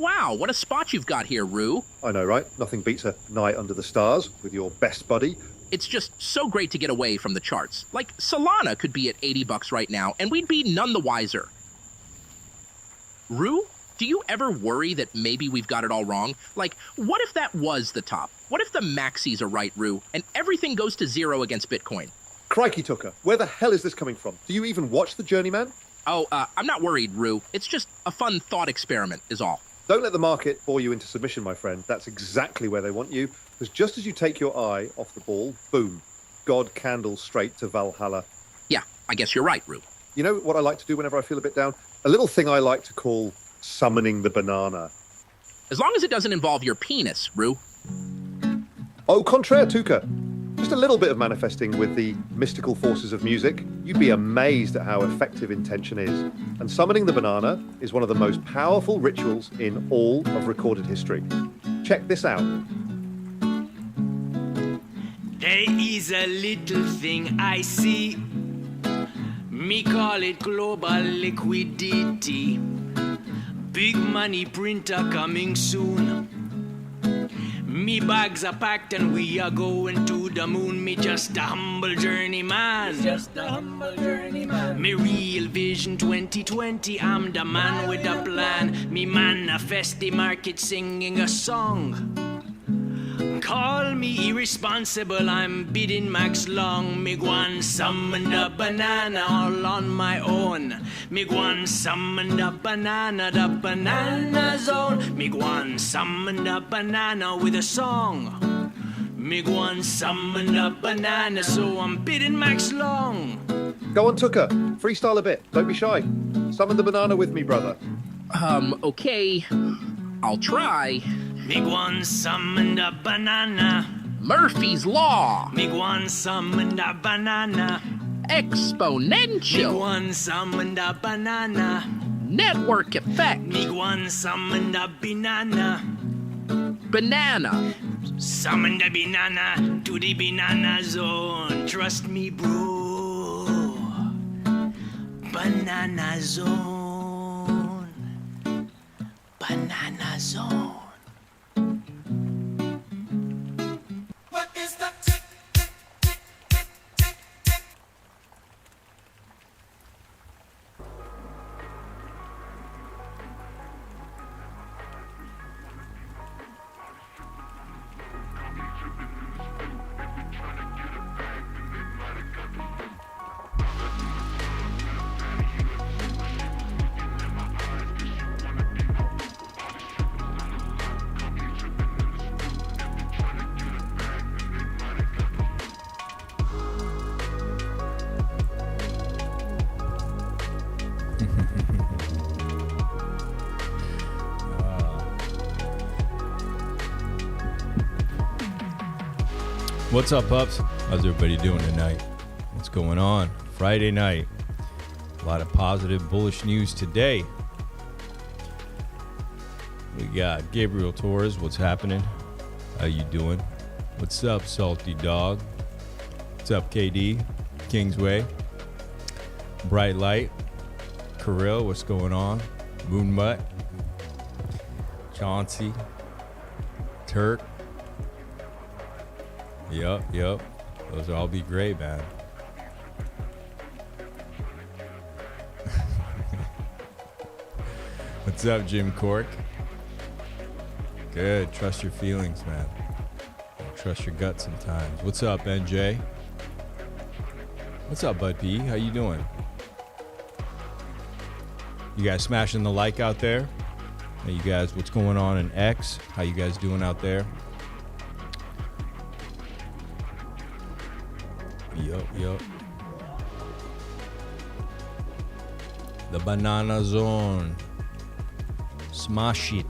Wow, what a spot you've got here, Rue. I know, right? Nothing beats a night under the stars with your best buddy. It's just so great to get away from the charts. Like, Solana could be at $80 right now, and we'd be none the wiser. Rue, do you ever worry that maybe we've got it all wrong? Like, what if that was the top? What if the maxis are right, Rue, and everything goes to zero against Bitcoin? Crikey, Tucker, where the hell is this coming from? Do you even watch the Journeyman? Oh, I'm not worried, Rue. It's just a fun thought experiment, is all. Don't let the market bore you into submission, my friend. That's exactly where they want you. Because just as you take your eye off the ball, boom, God candles straight to Valhalla. Yeah, I guess you're right, Rue. You know what I like to do whenever I feel a bit down? A little thing I like to call summoning the banana. As long as it doesn't involve your penis, Rue. Au contraire, Tuka. Just a little bit of manifesting with the mystical forces of music. You'd be amazed at how effective intention is. And summoning the banana is one of the most powerful rituals in all of recorded history. Check this out. There is a little thing I see. Me call it global liquidity. Big money printer coming soon. Me bags are packed and we are going to the moon. Me just a humble journeyman. Me real vision 2020. I'm the man with a plan. Me manifest the market singing a song. Call me irresponsible, I'm bidding max long. Me gwan summon the banana all on my own. Me gwan summon the banana zone. Me gwan summon the banana with a song. Me gwan summon the banana, so I'm bidding max long. Go on, Tucker. Freestyle a bit. Don't be shy. Summon the banana with me, brother. Okay. I'll try. Me gwan summon the banana. Murphy's Law. Me gwan summon the banana. Exponential. Me gwan summon the banana. Network effect. Me gwan summon the banana. Banana. Summon the banana to the banana zone. Trust me, bro. Banana zone. Banana zone. What's up, pups? How's everybody doing tonight? What's going on? Friday night. A lot of positive, bullish news today. We got Gabriel Torres. What's happening? How you doing? What's up, Salty Dog? What's up, KD? Kingsway. Bright Light. Kirill, what's going on? Moon Mutt. Chauncey. Turk. Yup. Those will all be great, man. What's up, Jim Cork? Good. Trust your feelings, man. Trust your gut sometimes. What's up, NJ? What's up, Bud P? How you doing? You guys smashing the like out there? Hey, you guys, what's going on in X? How you guys doing out there? Yup. The banana zone. Smash it.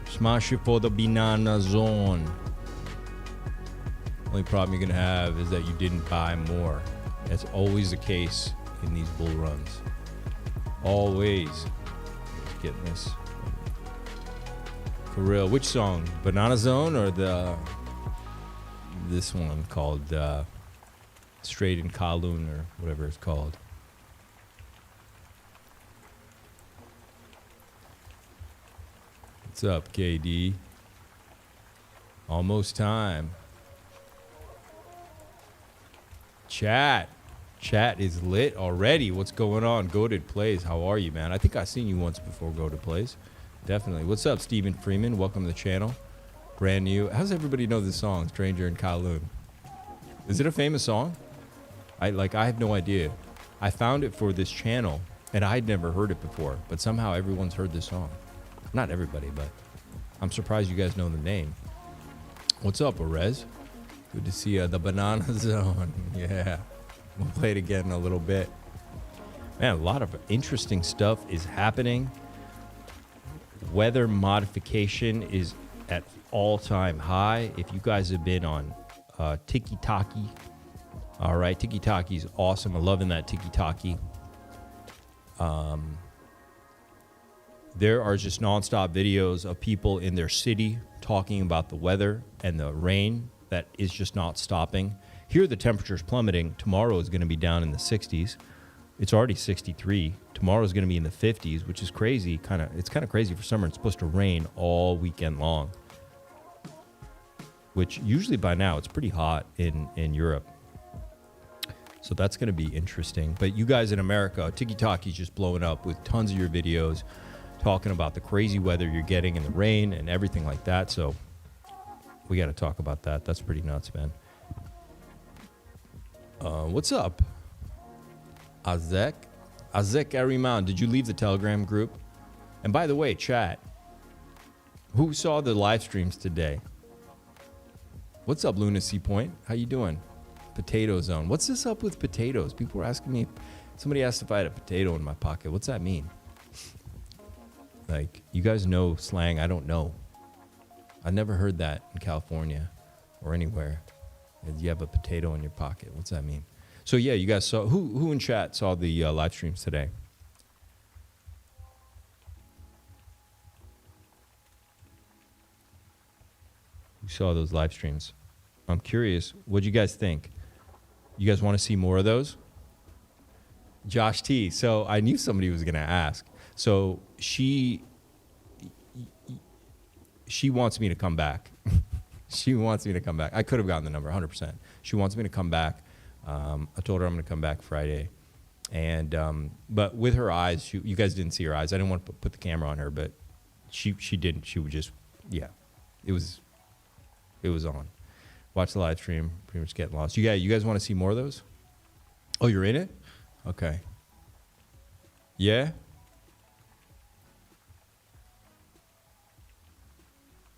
Smash it for the banana zone. Only problem you're gonna have is that you didn't buy more. That's always the case in these bull runs. Always. Getting this. Kirill, which song? Banana Zone or this one called Straight in Kowloon or whatever it's called? What's up, KD? Almost time. Chat is lit already. What's going on? Goated Plays. How are you, man? I think I've seen you once before, Goated Plays. Definitely. What's up, Stephen Freeman? Welcome to the channel. Brand new. How does everybody know this song, Stranger in Kowloon? Is it a famous song? I have no idea. I found it for this channel, and I'd never heard it before, but somehow everyone's heard this song. Not everybody, but I'm surprised you guys know the name. What's up, Orez? Good to see the Banana Zone. Yeah. We'll play it again in a little bit. Man, a lot of interesting stuff is happening. Weather modification is at all-time high. If you guys have been on Tiki-Taki, all right, Tiki-Taki is awesome. I'm loving that Tiki-Taki. There are just nonstop videos of people in their city talking about the weather and the rain that is just not stopping. Here, the temperature's plummeting. Tomorrow is going to be down in the 60s. It's already 63. Tomorrow is going to be in the 50s, which is crazy. It's kind of crazy for summer. It's supposed to rain all weekend long, which usually by now it's pretty hot in Europe. So that's going to be interesting. But you guys in America, Tiki-Taki is just blowing up with tons of your videos talking about the crazy weather you're getting and the rain and everything like that. So we got to talk about that. That's pretty nuts, man. What's up? Azek Ariman, did you leave the Telegram group? And by the way, chat, who saw the live streams today? What's up, Lunacy Point? How you doing? Potato Zone. What's this up with potatoes? People were asking me. Somebody asked if I had a potato in my pocket. What's that mean? Like, you guys know slang. I don't know. I never heard that in California or anywhere. You have a potato in your pocket. What's that mean? So yeah, you guys saw, who in chat saw the live streams today? Who saw those live streams? I'm curious, what do you guys think? You guys want to see more of those? Josh T. So I knew somebody was going to ask. So she wants me to come back. She wants me to come back. I could have gotten the number 100%. She wants me to come back. I told her I'm going to come back Friday. And but with her eyes, you guys didn't see her eyes. I didn't want to put the camera on her, but she didn't. She would just, yeah, it was on. Watch the live stream, pretty much getting lost. You guys want to see more of those? Oh, you're in it? Okay. Yeah?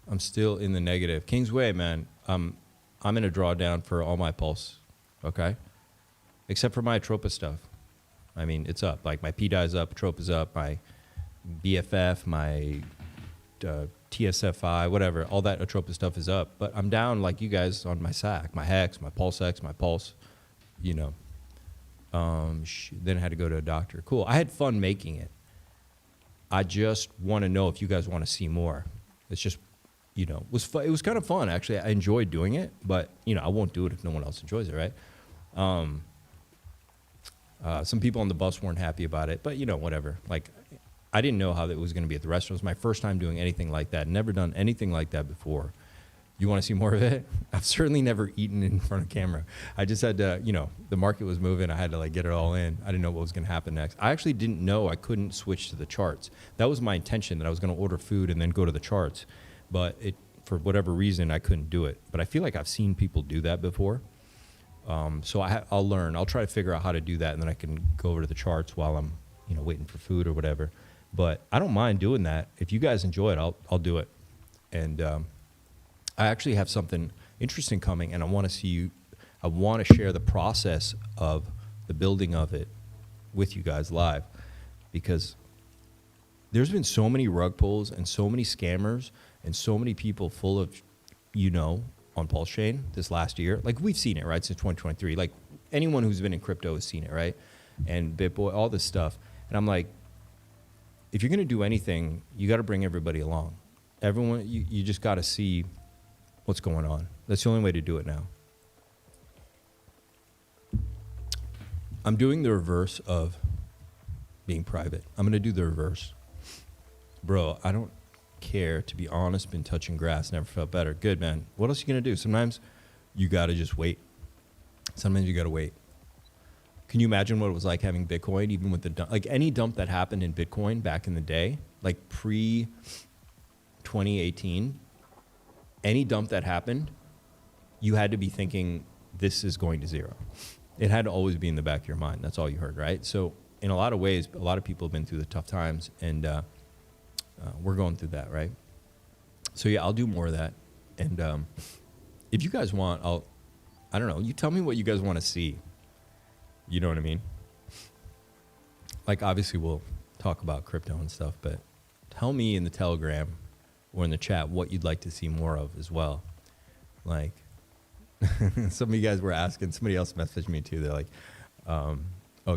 I'm still in the negative. Kingsway, man, I'm in a drawdown for all my Pulse, okay? Except for my Atropa stuff. I mean, it's up. Like, my PDI's up, Atropa's up, my BFF, my TSFI, whatever, all that Atropa stuff is up. But I'm down, like you guys, on my SAC, my Hex, my Pulse X, my Pulse, you know. Then I had to go to a doctor. Cool. I had fun making it. I just want to know if you guys want to see more. It's just, you know, it was kind of fun, actually. I enjoyed doing it, but, you know, I won't do it if no one else enjoys it, right? Some people on the bus weren't happy about it, but, you know, whatever. Like, I didn't know how it was going to be at the restaurant. It was my first time doing anything like that. Never done anything like that before. You want to see more of it? I've certainly never eaten in front of camera. I just had to, you know, the market was moving. I had to, like, get it all in. I didn't know what was going to happen next. I actually didn't know I couldn't switch to the charts. That was my intention, that I was going to order food and then go to the charts. But for whatever reason, I couldn't do it. But I feel like I've seen people do that before. So I'll learn. I'll try to figure out how to do that, and then I can go over to the charts while I'm, you know, waiting for food or whatever. But I don't mind doing that. If you guys enjoy it, I'll do it. And I actually have something interesting coming, and I want to see you. I want to share the process of the building of it with you guys live, because there's been so many rug pulls and so many scammers and so many people full of, you know, on PulseChain this last year. Like, we've seen it, right, since 2023. Like, anyone who's been in crypto has seen it, right? And BitBoy, all this stuff. And I'm like, if you're going to do anything, you got to bring everybody along. Everyone, you just got to see what's going on. That's the only way to do it now. I'm doing the reverse of being private. I'm going to do the reverse. Bro, care. To be honest, been touching grass, never felt better. Good, man. What else are you going to do? Sometimes you got to just wait. Sometimes you got to wait. Can you imagine what it was like having Bitcoin, even with the dump? Like any dump that happened in Bitcoin back in the day, like pre-2018, any dump that happened, you had to be thinking, this is going to zero. It had to always be in the back of your mind. That's all you heard, right? So in a lot of ways, a lot of people have been through the tough times, and we're going through that, right? So yeah, I'll do more of that. And if you guys want, I don't know, you tell me what you guys want to see. You know what I mean? Like, obviously, we'll talk about crypto and stuff, but tell me in the Telegram or in the chat what you'd like to see more of as well. Like, some of you guys were asking, somebody else messaged me too. They're like, oh,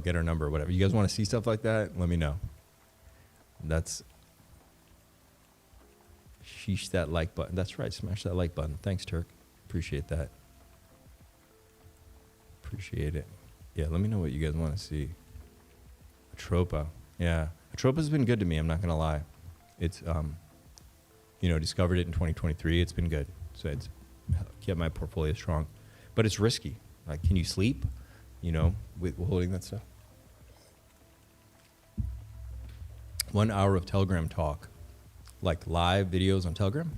get our number or whatever. You guys want to see stuff like that? Let me know. That's, sheesh that like button. That's right, smash that like button. Thanks, Turk. Appreciate that. Appreciate it. Yeah, let me know what you guys want to see. Atropa. Yeah. Atropa's been good to me, I'm not going to lie. It's, you know, discovered it in 2023. It's been good. So it's kept my portfolio strong. But it's risky. Like, can you sleep, you know, with holding that stuff? 1 hour of Telegram talk. Like live videos on Telegram?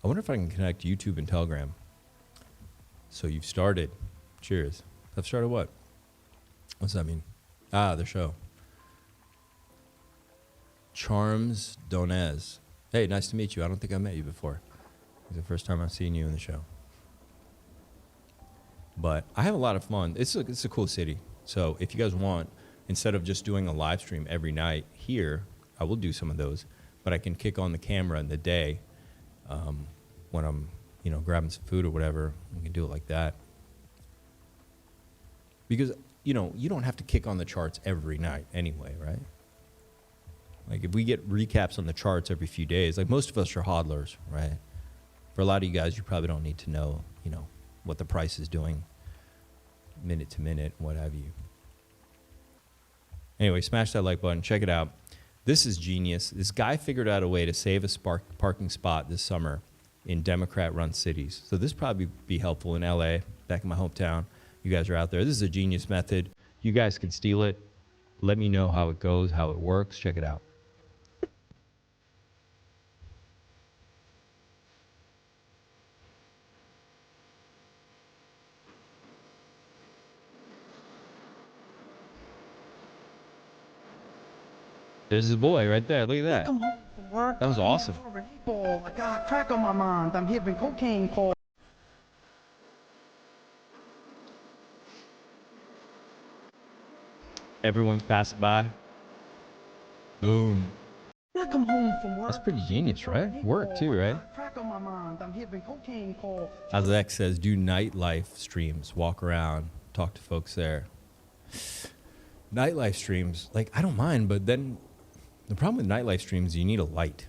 I wonder if I can connect YouTube and Telegram. So you've started. Cheers. I've started what? What's that mean? Ah, the show. Charms Donez. Hey, nice to meet you. I don't think I met you before. It's the first time I've seen you in the show. But I have a lot of fun. It's a cool city. So if you guys want, instead of just doing a live stream every night here, I will do some of those. But I can kick on the camera in the day when I'm, you know, grabbing some food or whatever. We can do it like that. Because, you know, you don't have to kick on the charts every night anyway, right? Like, if we get recaps on the charts every few days, like most of us are hodlers, right? For a lot of you guys, you probably don't need to know, you know, what the price is doing minute to minute, what have you. Anyway, smash that like button. Check it out. This is genius. This guy figured out a way to save a parking spot this summer in Democrat-run cities. So this probably be helpful in LA, back in my hometown. You guys are out there. This is a genius method. You guys can steal it. Let me know how it goes, how it works. Check it out. There's his boy right there. Look at that. Come home from work. That was awesome. I got crack on my mind. I'm hitting cocaine calls. Everyone passing by. Boom. I come home from work. That's pretty genius, right? Work too, right? Crack on my mind. I'm hitting cocaine calls. As X says, do nightlife streams. Walk around, talk to folks there. Nightlife streams, like, I don't mind, but then the problem with nightlife streams is you need a light.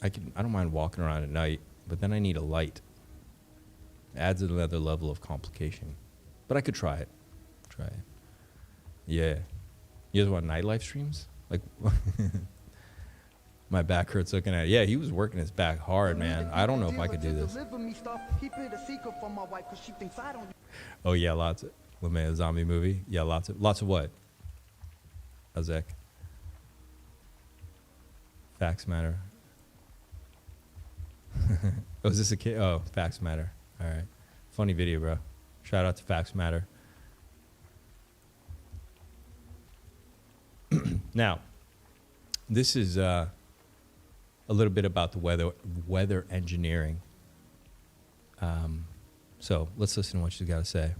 I don't mind walking around at night, but then I need a light. It adds another level of complication. But I could try it. Yeah. You guys want nightlife streams? Like, my back hurts looking at it. Yeah, he was working his back hard, man. I don't know if I could do this. Oh yeah, lots of a zombie movie. Yeah, lots of what? Azek. Facts matter. Oh, is this a kid? Oh, Facts Matter. All right. Funny video, bro. Shout out to Facts Matter. Now, this is a little bit about the weather engineering. So let's listen to what she's got to say.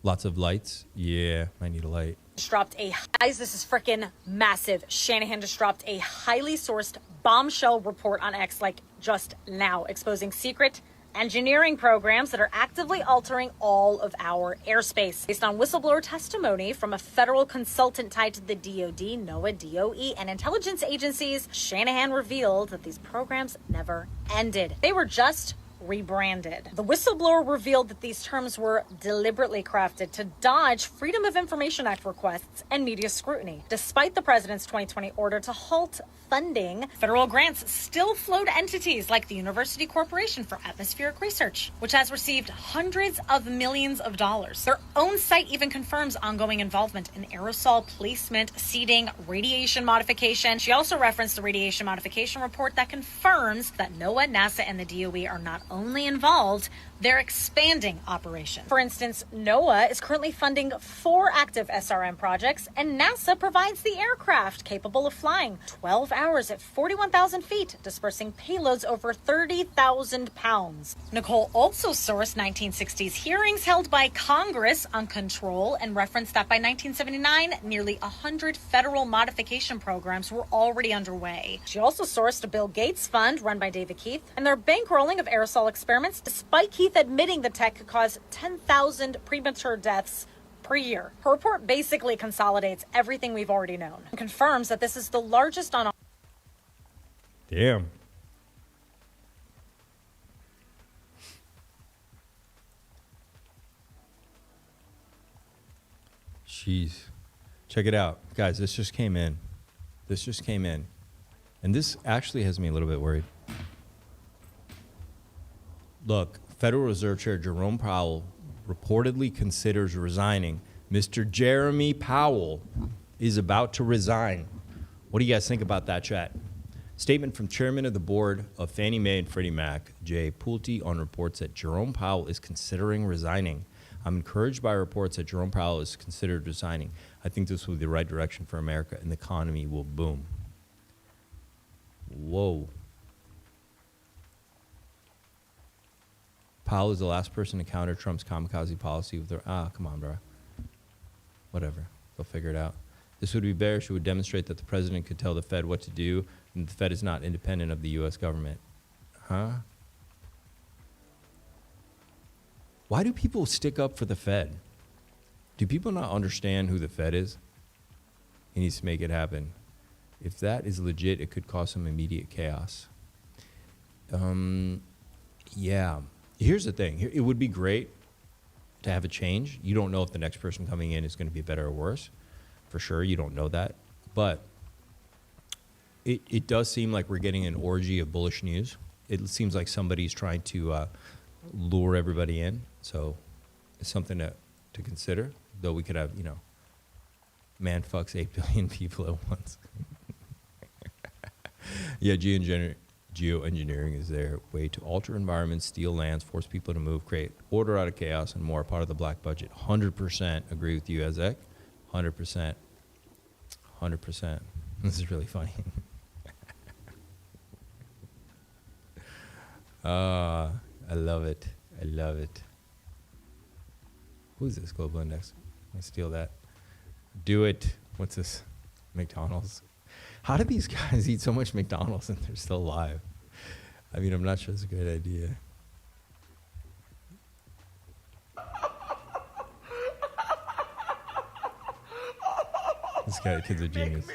Lots of lights. Yeah, I need a light. Dropped a guys, this is freaking massive. Shanahan just dropped a highly sourced bombshell report on X like just now, exposing secret engineering programs that are actively altering all of our airspace. Based on whistleblower testimony from a federal consultant tied to the DoD, NOAA, DOE, and intelligence agencies, Shanahan revealed that these programs never ended. They were just rebranded. The whistleblower revealed that these terms were deliberately crafted to dodge Freedom of Information Act requests and media scrutiny. Despite the president's 2020 order to halt funding, federal grants still flow to entities like the University Corporation for Atmospheric Research, which has received hundreds of millions of dollars. Their own site even confirms ongoing involvement in aerosol placement, seeding, radiation modification. She also referenced the radiation modification report that confirms that NOAA, NASA, and the DOE are not only involved, they're expanding operations. For instance, NOAA is currently funding 4 active SRM projects, and NASA provides the aircraft capable of flying 12 hours at 41,000 feet, dispersing payloads over 30,000 pounds. Nicole also sourced 1960s hearings held by Congress on control and referenced that by 1979, nearly 100 federal modification programs were already underway. She also sourced a Bill Gates fund run by David Keith and their bankrolling of aerosol experiments, despite Keith admitting the tech could cause 10,000 premature deaths per year. Her report basically consolidates everything we've already known and confirms that this is the largest on. Damn. Jeez. Check it out. Guys, this just came in. And this actually has me a little bit worried. Look, Federal Reserve Chair Jerome Powell reportedly considers resigning. Mr. Jeremy Powell is about to resign. What do you guys think about that, chat? Statement from Chairman of the Board of Fannie Mae and Freddie Mac, Jay Pulte, on reports that Jerome Powell is considering resigning. I'm encouraged by reports that Jerome Powell is considered resigning. I think this will be the right direction for America, and the economy will boom. Whoa. Powell is the last person to counter Trump's kamikaze policy with their... come on, bro. Whatever. They'll figure it out. This would be bearish. It would demonstrate that the president could tell the Fed what to do, and the Fed is not independent of the U.S. government. Huh? Why do people stick up for the Fed? Do people not understand who the Fed is? He needs to make it happen. If that is legit, it could cause some immediate chaos. Yeah. Here's the thing. It would be great to have a change. You don't know if the next person coming in is going to be better or worse. For sure, you don't know that. But it does seem like we're getting an orgy of bullish news. It seems like somebody's trying to lure everybody in. So it's something to consider. Though we could have, man fucks 8 billion people at once. Yeah, geoengineering is their way to alter environments, steal lands, force people to move, create order out of chaos, and more. Part of the black budget. 100% agree with you, Ezek. 100%. 100%. This is really funny. I love it. I love it. Who's this global index? Let me steal that. Do it. What's this? McDonald's. How do these guys eat so much McDonald's and they're still alive? I mean, I'm not sure it's a great idea. This kid's a genius.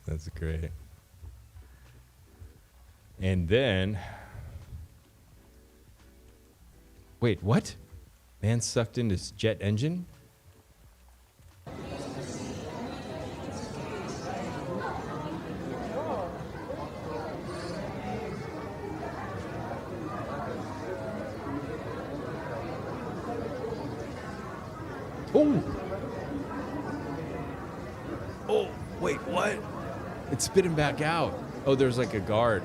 That's great. And then, wait, what? Man sucked into his jet engine? Oh! Oh, wait, what? It's spitting back out. Oh, there's like a guard.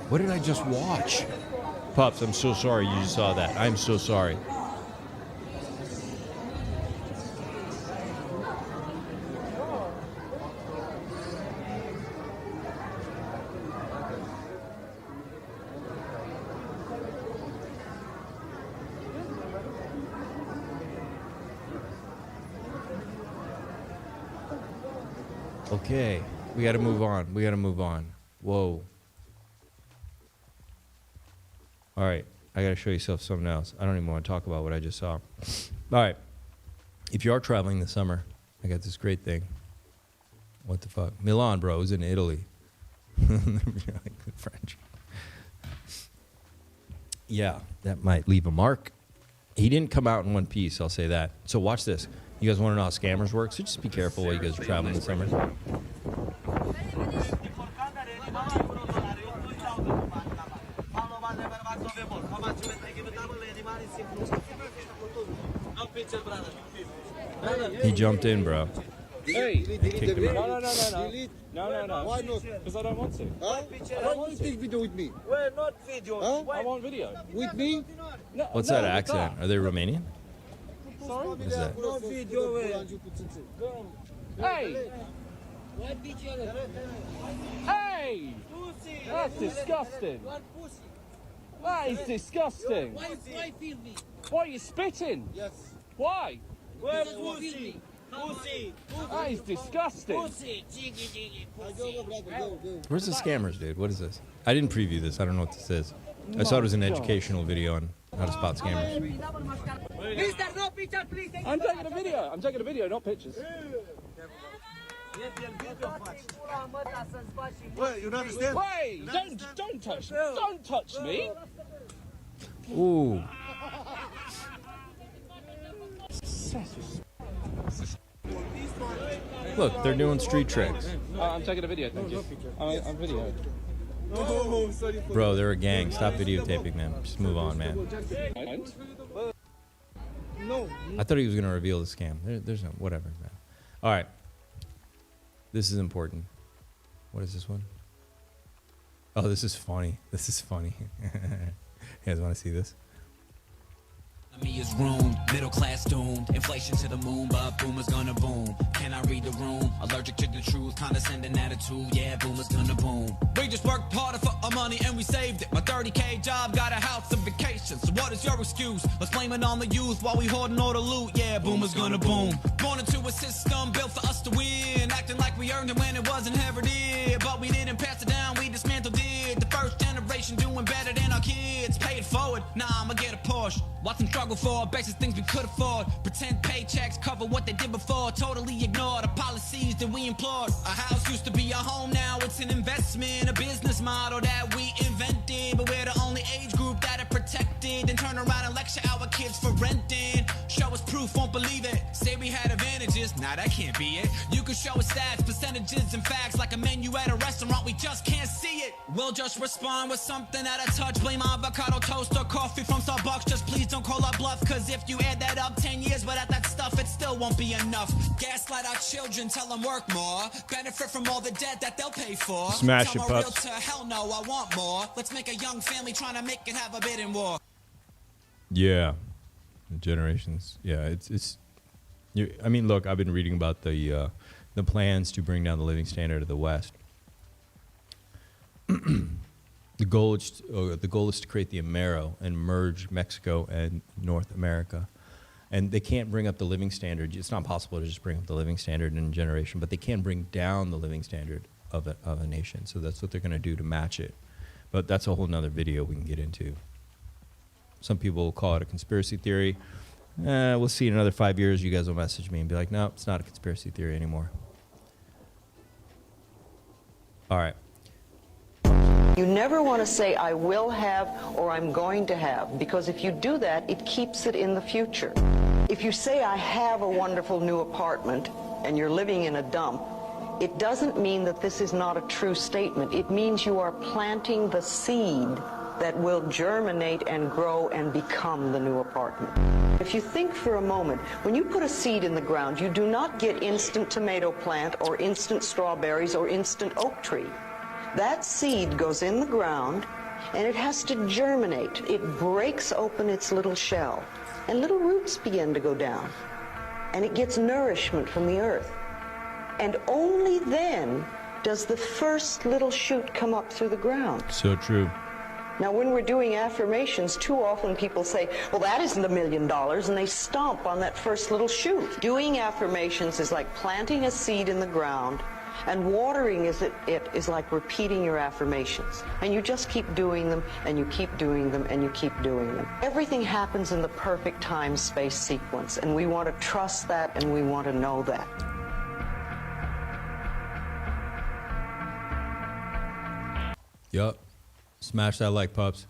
What did I just watch? Pups, I'm so sorry you just saw that. I'm so sorry. Okay, we got to move on. We got to move on. Whoa. All right, I got to show you something else. I don't even want to talk about what I just saw. All right, if you are traveling this summer, I got this great thing. What the fuck? Milan, bro, is in Italy. Like French. Yeah, that might leave a mark. He didn't come out in one piece, I'll say that. So watch this. You guys want to know how scammers work? So just be careful while you guys are traveling this summer. He jumped in, bro. Hey, Kicked him out. no. Why not? Because I don't want to. Huh? I don't want to take video with me. We're not video. Huh? I want video. With me? No, What's no, that accent? Are they Romanian? Sorry? What is that? No video. Hey! Hey! That's disgusting. That is disgusting. Why film me? Why are you spitting? Yes. Why? Where pussy? Pussy. That is disgusting. Where's the scammers, dude? What is this? I didn't preview this. I don't know what this is. I saw it was an educational video on how to spot scammers. I'm taking a video. I'm taking a video, not pictures. Wait, you don't understand? Wait! Don't touch me. Don't touch me. Ooh. Look, they're doing street tricks. I'm taking a video, thank you. I'm videoing. No, sorry. Bro, they're a gang. Stop videotaping, man. Just move on, man. No. I thought he was going to reveal the scam. There's no... Whatever, man. All right. This is important. What is this one? Oh, this is funny. This is funny. You guys want to see this? Me is ruined, middle class doomed, inflation to the moon, but boomers gonna boom. Can I read the room? Allergic to the truth, condescending attitude, yeah, boomers gonna boom. We just worked harder for our money and we saved it. My 30K job got a house and vacation, so what is your excuse? Let's blame it on the youth while we hoarding all the loot, yeah, boomers gonna boom. Born into a system built for us to win, acting like we earned it when it wasn't inherited, but we didn't pass it down, we dismantled it. The first generation doing better than our kids, pay it forward, nah, I'ma get a Porsche. Watch them struggle for basic things we could afford. Pretend paychecks cover what they did before. Totally ignore the policies that we implored. A house used to be a home, now it's an investment. A business model that we invented, but we're the only age group that are protected. And turn around and lecture our kids for renting. Show us proof, won't believe it. Say we had advantages, nah, that can't be it. You can show us stats, percentages, and facts like a menu at a restaurant, we just can't see it. We'll just respond with something at a touch. Blame avocado toast or coffee from Starbucks. Just please don't call our bluff, cause if you add that up 10 years without that stuff, it still won't be enough. Gaslight our children, tell them work more. Benefit from all the debt that they'll pay for. Smash tell it, them pups. real to hell no, I want more. Let's make a young family trying to make it have a bidding war. Yeah. The generations. Yeah, it's I mean, look, I've been reading about the plans to bring down the living standard of the West. The goal is to create the Amero and merge Mexico and North America. And they can't bring up the living standard. It's not possible to just bring up the living standard in a generation, but they can bring down the living standard of a nation. So that's what they're going to do to match it. But that's a whole nother video we can get into. Some people will call it a conspiracy theory. We'll see in another 5 years. You guys will message me and be like, no, it's not a conspiracy theory anymore. All right. You never want to say, I will have or I'm going to have, because if you do that, it keeps it in the future. If you say, I have a wonderful new apartment and you're living in a dump, it doesn't mean that this is not a true statement. It means you are planting the seed that will germinate and grow and become the new apartment. If you think for a moment, when you put a seed in the ground, you do not get instant tomato plant or instant strawberries or instant oak tree. That seed goes in the ground and it has to germinate. It breaks open its little shell and little roots begin to go down and it gets nourishment from the earth. And only then does the first little shoot come up through the ground. So true. Now, when we're doing affirmations, too often people say, well, that isn't $1 million, and they stomp on that first little shoot. Doing affirmations is like planting a seed in the ground, And watering it is like repeating your affirmations. And you just keep doing them, and you keep doing them, and you keep doing them. Everything happens in the perfect time-space sequence, and we want to trust that, and we want to know that. Yup. Smash that like, pups.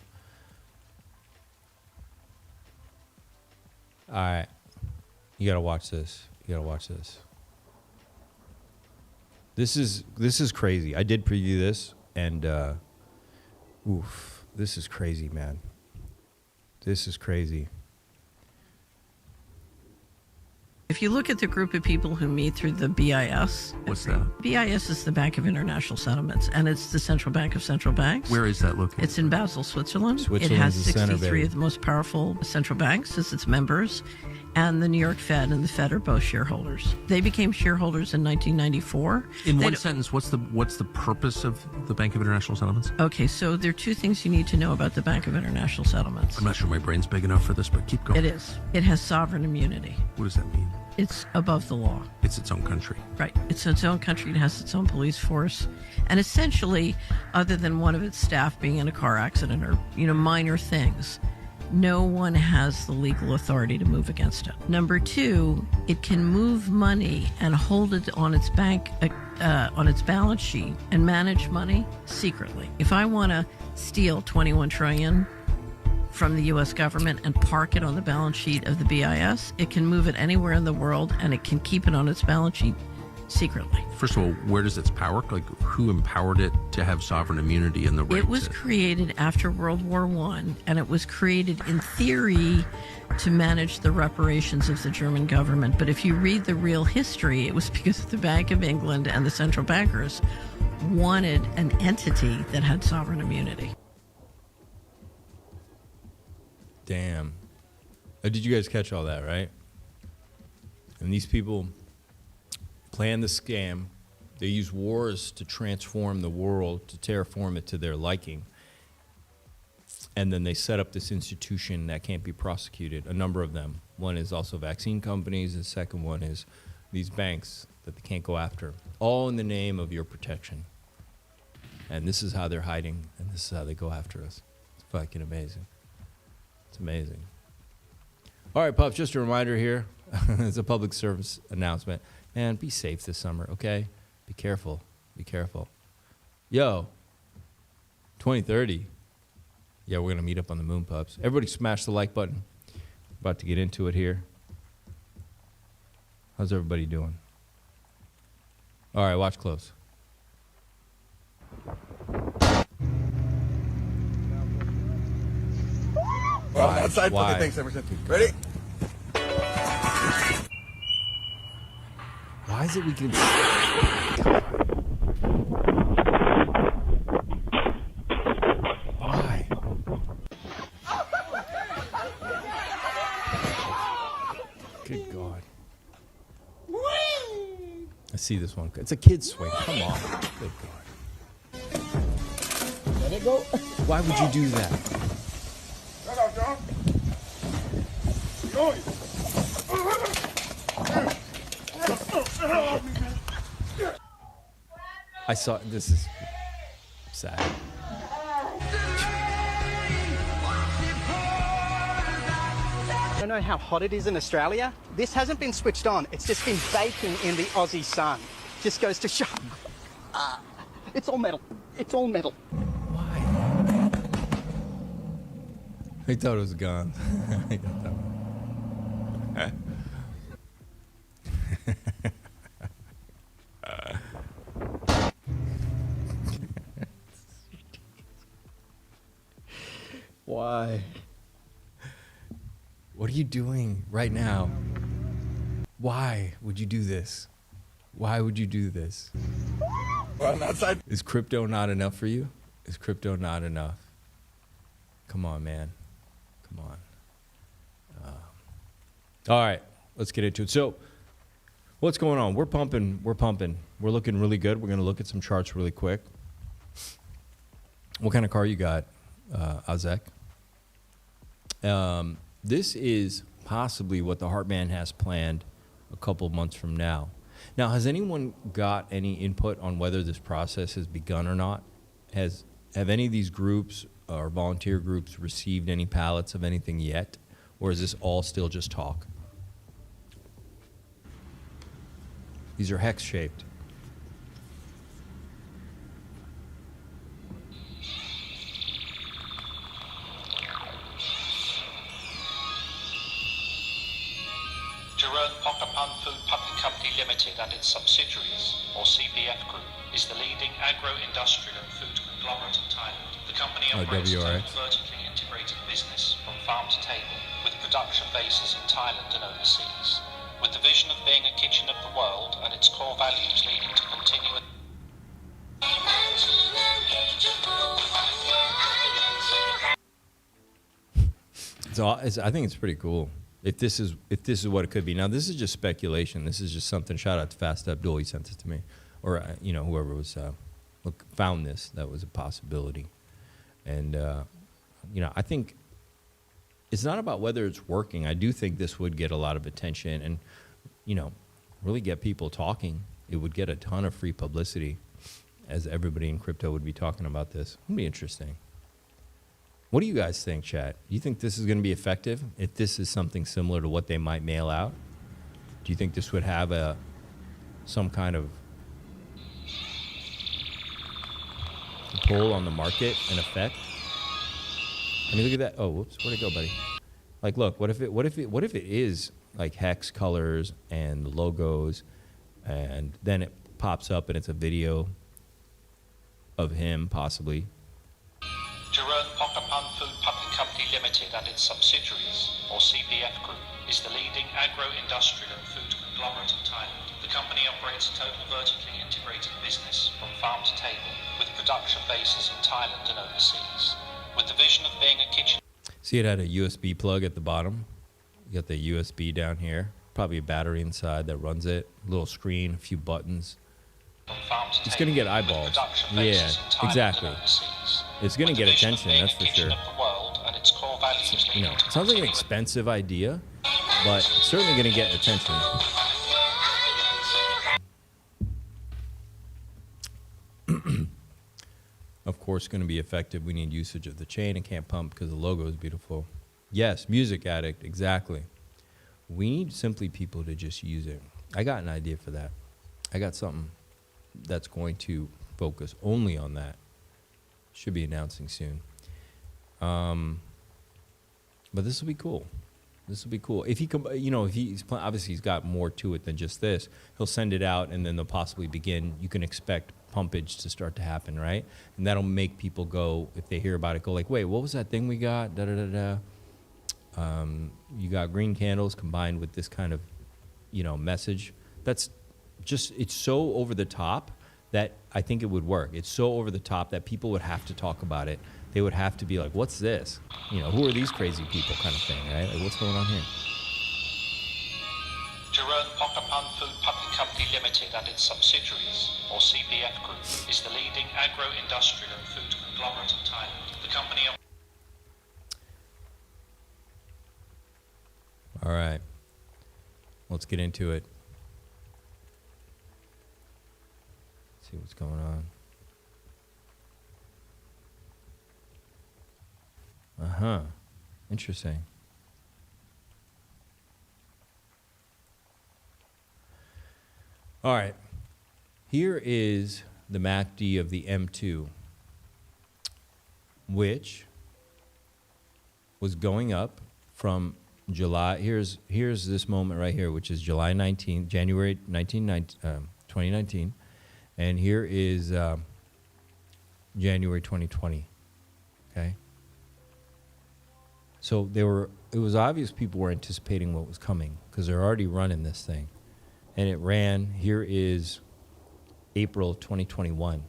All right. You got to watch this. You got to watch this. This is crazy. I did preview this, and oof, this is crazy, man. This is crazy. If you look at the group of people who meet through the BIS. What's that? BIS is the Bank of International Settlements, and it's the central bank of central banks. Where is that located? It's in Basel, Switzerland. Switzerland's it has the center, 63 baby. of the most powerful central banks as its members, and the New York Fed and the Fed are both shareholders. They became shareholders in 1994. In one sentence, what's the purpose of the Bank of International Settlements? Okay, so there are two things you need to know about the Bank of International Settlements. I'm not sure my brain's big enough for this, but keep going. It is. It has sovereign immunity. What does that mean? It's above the law. It's its own country. Right. It's its own country. It has its own police force. And essentially, other than one of its staff being in a car accident or, minor things, no one has the legal authority to move against it. Number two, it can move money and hold it on its on its balance sheet and manage money secretly. If I want to steal $21 trillion from the U.S. government and park it on the balance sheet of the BIS, it can move it anywhere in the world, and it can keep it on its balance sheet secretly. First of all, where does its power? Like, who empowered it to have sovereign immunity and the right It was created after World War I, and it was created in theory to manage the reparations of the German government. But if you read the real history, it was because the Bank of England and the central bankers wanted an entity that had sovereign immunity. Damn. Did you guys catch all that, right? And these people plan the scam. They use wars to transform the world, to terraform it to their liking. And then they set up this institution that can't be prosecuted, a number of them. One is also vaccine companies. The second one is these banks that they can't go after, all in the name of your protection. And this is how they're hiding, and this is how they go after us. It's fucking amazing. It's amazing. All right, Pups, just a reminder here. It's a public service announcement. Man, be safe this summer, okay? Be careful. Be careful. Yo, 2030. Yeah, we're going to meet up on the moon, Pups. Everybody smash the like button. About to get into it here. How's everybody doing? All right, watch close. Well, outside. Why? Okay, thanks, Emerson. Ready? Why is it we can... Why? Good God. I see this one. It's a kid's swing. Come on. Good God. Let it go. Why would you do that? Let out, John. I saw... This is sad. I don't know how hot it is in Australia. This hasn't been switched on. It's just been baking in the Aussie sun. Just goes to show. It's all metal. It's all metal. I thought it was gone. I got that one. Why? What are you doing right now? Why would you do this? Why would you do this? Well, outside. Is crypto not enough for you? Is crypto not enough? Come on, man. Come on. All right, let's get into it. So, what's going on? We're pumping. We're pumping. We're looking really good. We're going to look at some charts really quick. What kind of car you got, Azek? This is possibly what the Heartman has planned a couple months from now. Now, has anyone got any input on whether this process has begun or not? Have any of these groups or volunteer groups received any pallets of anything yet? Or is this all still just talk? These are hex-shaped. Food Public Company Limited and its subsidiaries, or CPF Group, is the leading agro-industrial and food conglomerate in Thailand. The company operates a total vertically integrated business from farm to table, with production bases in Thailand and overseas. With the vision of being a kitchen of the world and its core values leading to continuous... I think it's pretty cool. If this is what it could be. Now, this is just speculation. This is just something. Shout out to Fast Abdul. He sent it to me, or whoever was found this. That was a possibility, and I think it's not about whether it's working. I do think this would get a lot of attention, and really get people talking. It would get a ton of free publicity, as everybody in crypto would be talking about this. It would be interesting. What do you guys think, chat? Do you think this is going to be effective? If this is something similar to what they might mail out, do you think this would have some kind of pull on the market and effect? I mean, look at that. Oh, whoops, where'd it go, buddy? Like, look, what if it is like hex colors and logos, and then it pops up and it's a video of him possibly. Food Public Company Limited and its subsidiaries, or CPF Group, is the leading agro-industrial and food conglomerate in Thailand. The company operates a total vertically integrated business from farm to table, with production bases in Thailand and overseas. With the vision of being a kitchen... See, it had a USB plug at the bottom. You got the USB down here. Probably a battery inside that runs it. A little screen, a few buttons. It's going to get eyeballs. Yeah, exactly. It's going to get attention, that's for sure. It sounds like an expensive idea, but it's certainly going to get attention. Of course, going to be effective. We need usage of the chain. It can't pump because the logo is beautiful. Yes, Music Addict, exactly. We need simply people to just use it. I got an idea for that. I got something that's going to focus only on that. Should be announcing soon. But this will be cool. This will be cool. If he, if he's obviously he's got more to it than just this. He'll send it out, and then they'll possibly begin. You can expect pumpage to start to happen, right? And that'll make people go, if they hear about it, go like, wait, what was that thing we got? Da da da da. You got green candles combined with this kind of, message. That's just, it's so over the top that I think it would work. It's so over the top that people would have to talk about it. They would have to be like, what's this? Who are these crazy people kind of thing, right? Like, what's going on here? Food Public Company Limited and its subsidiaries, or CPF Group, is the leading agro-industrial and food conglomerate in Thailand. The company... All right. Let's get into it. See what's going on. Interesting. All right. Here is the MACD of the M2, which was going up from July. Here's this moment right here, which is July 19th, January 2019. And here is January 2020. Okay. So it was obvious people were anticipating what was coming because they're already running this thing. And it ran, here is April 2021.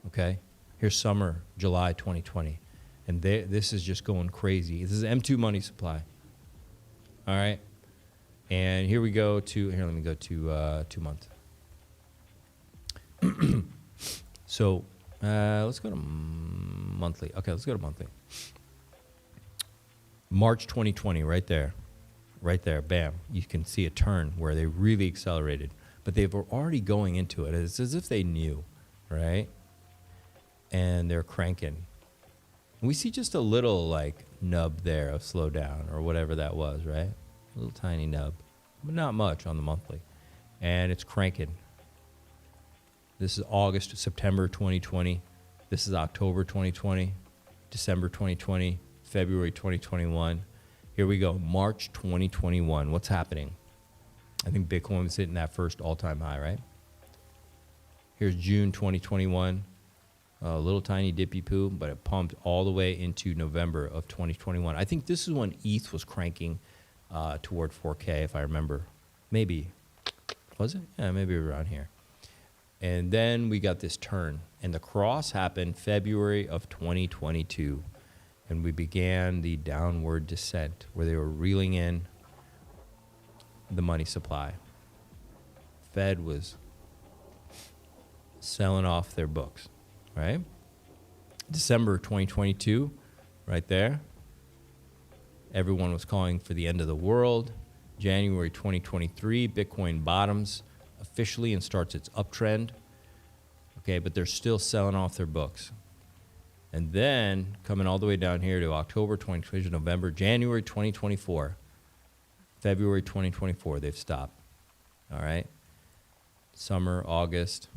Okay. Here's summer, July 2020. And this is just going crazy. This is M2 money supply. All right. And here we go to, let me go to 2 months. So let's go to monthly. Okay, let's go to monthly. March 2020, right there, bam. You can see a turn where they really accelerated. but they were already going into it. It's as if they knew, right? And they're cranking. We see just a little like nub there of slow down or whatever that was, right? A little tiny nub, but not much on the monthly. And it's cranking. This is August, September 2020. This is October 2020, December 2020, February 2021. Here we go, March 2021. What's happening? I think Bitcoin was hitting that first all-time high, right? Here's June 2021. A little tiny dippy poo, but it pumped all the way into November of 2021. I think this is when ETH was cranking toward 4K, if I remember. Maybe. Was it? Yeah, maybe around here. And then we got this turn. And the cross happened February of 2022. And we began the downward descent where they were reeling in the money supply. Fed was selling off their books. Right? December 2022, right there. Everyone was calling for the end of the world. January 2023, Bitcoin bottoms officially and starts its uptrend. Okay, but they're still selling off their books. And then coming all the way down here to October 2020, November, January 2024, February 2024, they've stopped. All right? Summer, August.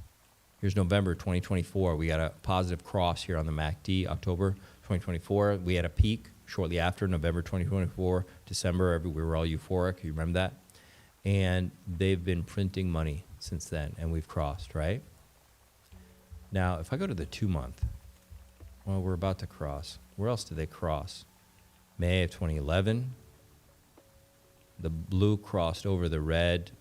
Here's November 2024. We got a positive cross here on the MACD. October 2024, we had a peak shortly after. November 2024, December, we were all euphoric. You remember that? And they've been printing money since then, and we've crossed, right? Now, if I go to the 2-month, well, we're about to cross. Where else did they cross? May of 2011. The blue crossed over the red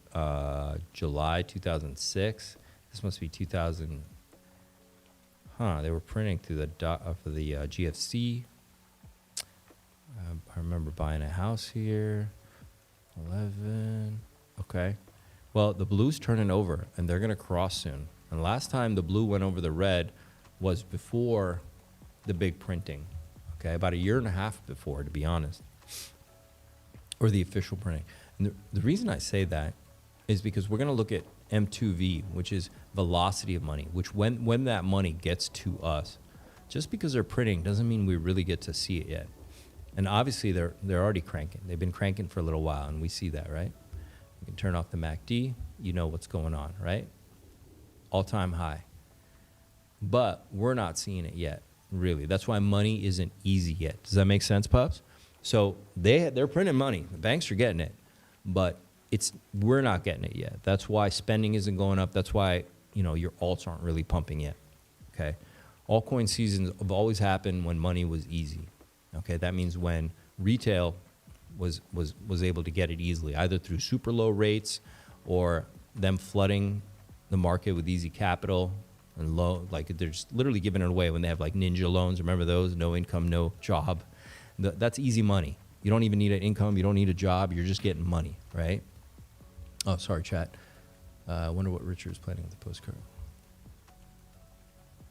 July 2006. This must be 2000. They were printing through the GFC. I remember buying a house here. 11. Okay. Well, the blue's turning over, and they're going to cross soon. And last time the blue went over the red was before the big printing. Okay, about a year and a half before, to be honest. Or the official printing. And the reason I say that is because we're going to look at M2V, which is velocity of money, which when that money gets to us, just because they're printing doesn't mean we really get to see it yet. And obviously they're already cranking. They've been cranking for a little while, and we see that, right? You can turn off the MACD, you know what's going on, right? All-time high. But we're not seeing it yet, really. That's why money isn't easy yet. Does that make sense, pups? So they're printing money. The banks are getting it, but we're not getting it yet. That's why spending isn't going up. That's why your alts aren't really pumping yet. Okay, altcoin seasons have always happened when money was easy. Okay, that means when retail was able to get it easily, either through super low rates or them flooding the market with easy capital and low, like they're just literally giving it away when they have like ninja loans. Remember those? No income, no job. That's easy money. You don't even need an income. You don't need a job. You're just getting money, right? Oh, sorry, chat. I wonder what Richard is planning with the postcard.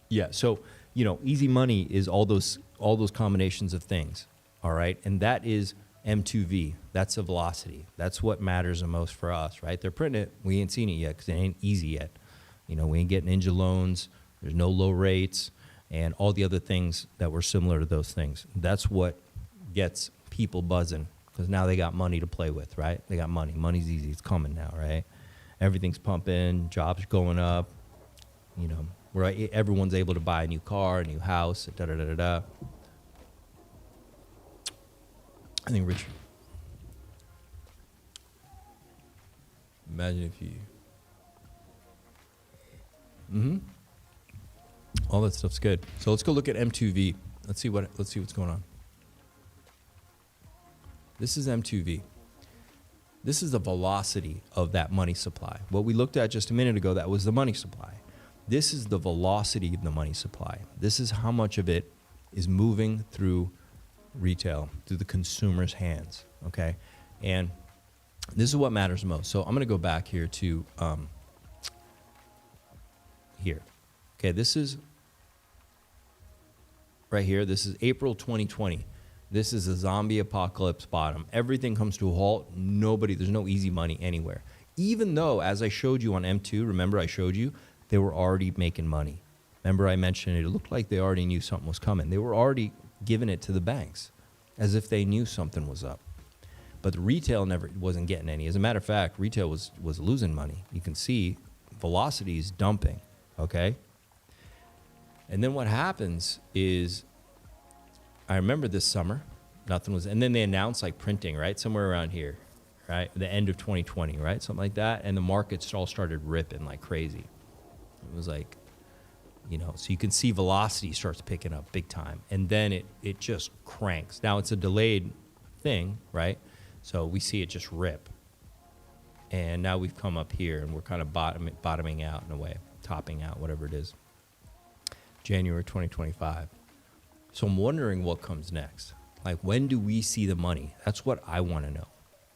Yeah, so easy money is all those combinations of things, all right? And that is M2V. That's the velocity. That's what matters the most for us, right? They're printing it. We ain't seen it yet because it ain't easy yet. We ain't getting ninja loans. There's no low rates and all the other things that were similar to those things. That's what gets people buzzing because now they got money to play with, right? They got money. Money's easy. It's coming now, right? Everything's pumping. Jobs going up. Where everyone's able to buy a new car, a new house, da-da-da-da-da. I think Richard. Imagine if you... All that stuff's good. So let's go look at M2V. Let's see what's going on. This is M2V. This is the velocity of that money supply. What we looked at just a minute ago, that was the money supply. This is the velocity of the money supply. This is how much of it is moving through retail, through the consumer's hands, okay? And this is what matters most. So I'm going to go back here to here. Okay, this is right here. This is April 2020. This is a zombie apocalypse bottom. Everything comes to a halt. There's no easy money anywhere. Even though, as I showed you on M2, remember I showed you, they were already making money. Remember I mentioned it looked like they already knew something was coming. They were already giving it to the banks as if they knew something was up. But the retail wasn't getting any. As a matter of fact, retail was losing money. You can see velocity is dumping, okay? And then what happens is, I remember this summer, nothing was, and then they announced like printing, right? Somewhere around here, right? The end of 2020, right? Something like that. And the markets all started ripping like crazy. It was like, you know, so you can see velocity starts picking up big time. And then it just cranks. Now it's a delayed thing, right? So we see it just rip. And now we've come up here and we're kind of bottoming out in a way, topping out, whatever it is. January 2025. So I'm wondering what comes next. Like, when do we see the money? That's what I want to know.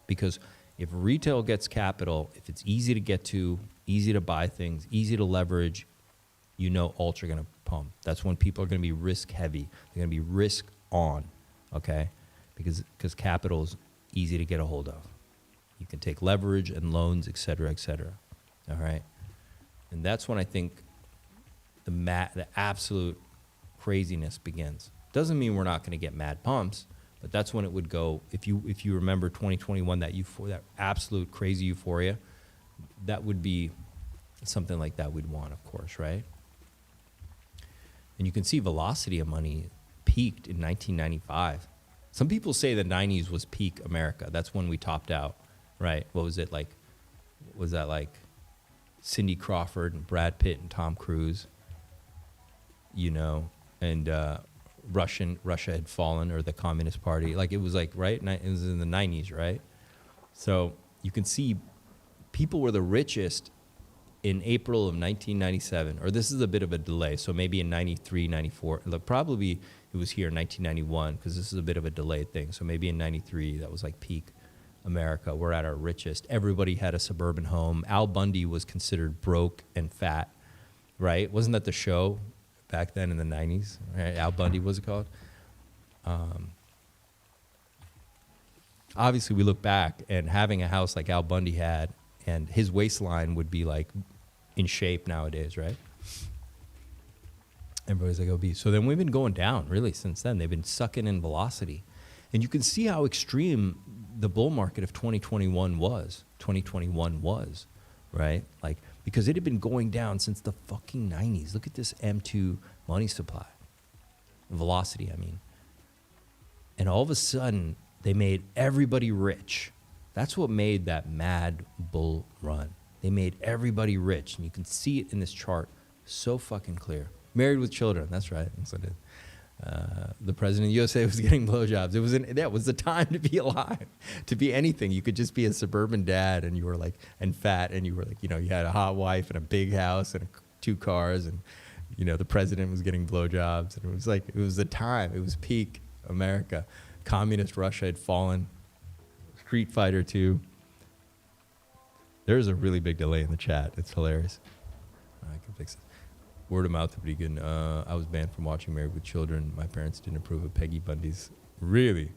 Because if retail gets capital, if it's easy to get to, easy to buy things, easy to leverage, you know alts are going to pump. That's when people are going to be risk heavy. They're going to be risk on, okay? Because capital is easy to get a hold of. You can take leverage and loans, et cetera, all right? And that's when I think the absolute craziness begins. Doesn't mean we're not going to get mad pumps, but that's when it would go. If you remember 2021, that absolute crazy euphoria, that would be something like that we'd want, of course, right? And you can see velocity of money peaked in 1995. Some people say the 90s was peak America. That's when we topped out, right? What was it like? Was that like Cindy Crawford and Brad Pitt and Tom Cruise? You know, and Russia had fallen, or the Communist Party. Like, it was like, right? It was in the 90s, right? So you can see people were the richest in April of 1997, or this is a bit of a delay. So maybe in 93, 94, probably it was here in 1991, because this is a bit of a delayed thing. So maybe in 93, that was like peak America. We're at our richest. Everybody had a suburban home. Al Bundy was considered broke and fat, right? Wasn't that the show back then in the 90s? Right? Al Bundy, was it called? Obviously, we look back, and having a house like Al Bundy had, and his waistline would be like in shape nowadays, right? Everybody's like obese. So then we've been going down really since then. They've been sucking in velocity. And you can see how extreme the bull market of 2021 was, right? Like, because it had been going down since the fucking 90s. Look at this M2 money supply. Velocity, I mean. And all of a sudden, they made everybody rich. That's what made that mad bull run. They made everybody rich. And you can see it in this chart so fucking clear. Married with children, that's right. That's what it is. The president of the USA was getting blowjobs. That was the time to be alive, to be anything. You could just be a suburban dad, and you were like, and fat, and you were like, you know, you had a hot wife and a big house and 2 cars, and you know, the president was getting blowjobs, and it was like, it was the time. It was peak America. Communist Russia had fallen. Street Fighter 2. There's a really big delay in the chat. It's hilarious. I can fix it. Word of mouth would be good. I was banned from watching Married with Children. My parents didn't approve of Peggy Bundy's. Really?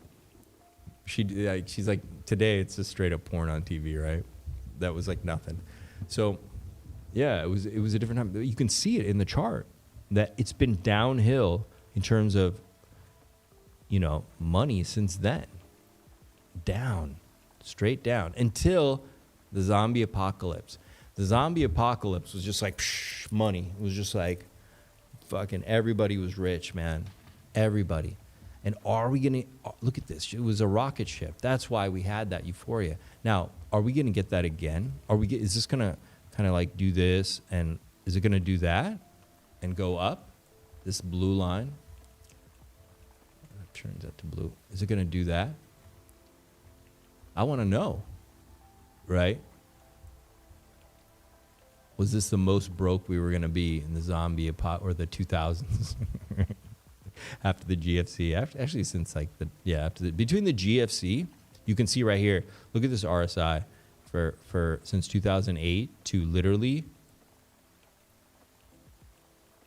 She's like, today it's just straight up porn on TV, right? That was like nothing. So, yeah, it was a different time. You can see it in the chart that it's been downhill in terms of, you know, money since then. Down, straight down, until the zombie apocalypse. The zombie apocalypse was just like psh, money. It was just like fucking everybody was rich, man. Everybody. And are we going to look at this? It was a rocket ship. That's why we had that euphoria. Now, are we going to get that again? Is this going to kind of like do this, and is it going to do that and go up? This blue line. It turns out to blue. Is it going to do that? I want to know, right? Was this the most broke we were going to be in the zombie or the 2000s after the GFC? Actually, since like between the GFC, you can see right here. Look at this RSI for since 2008 to literally,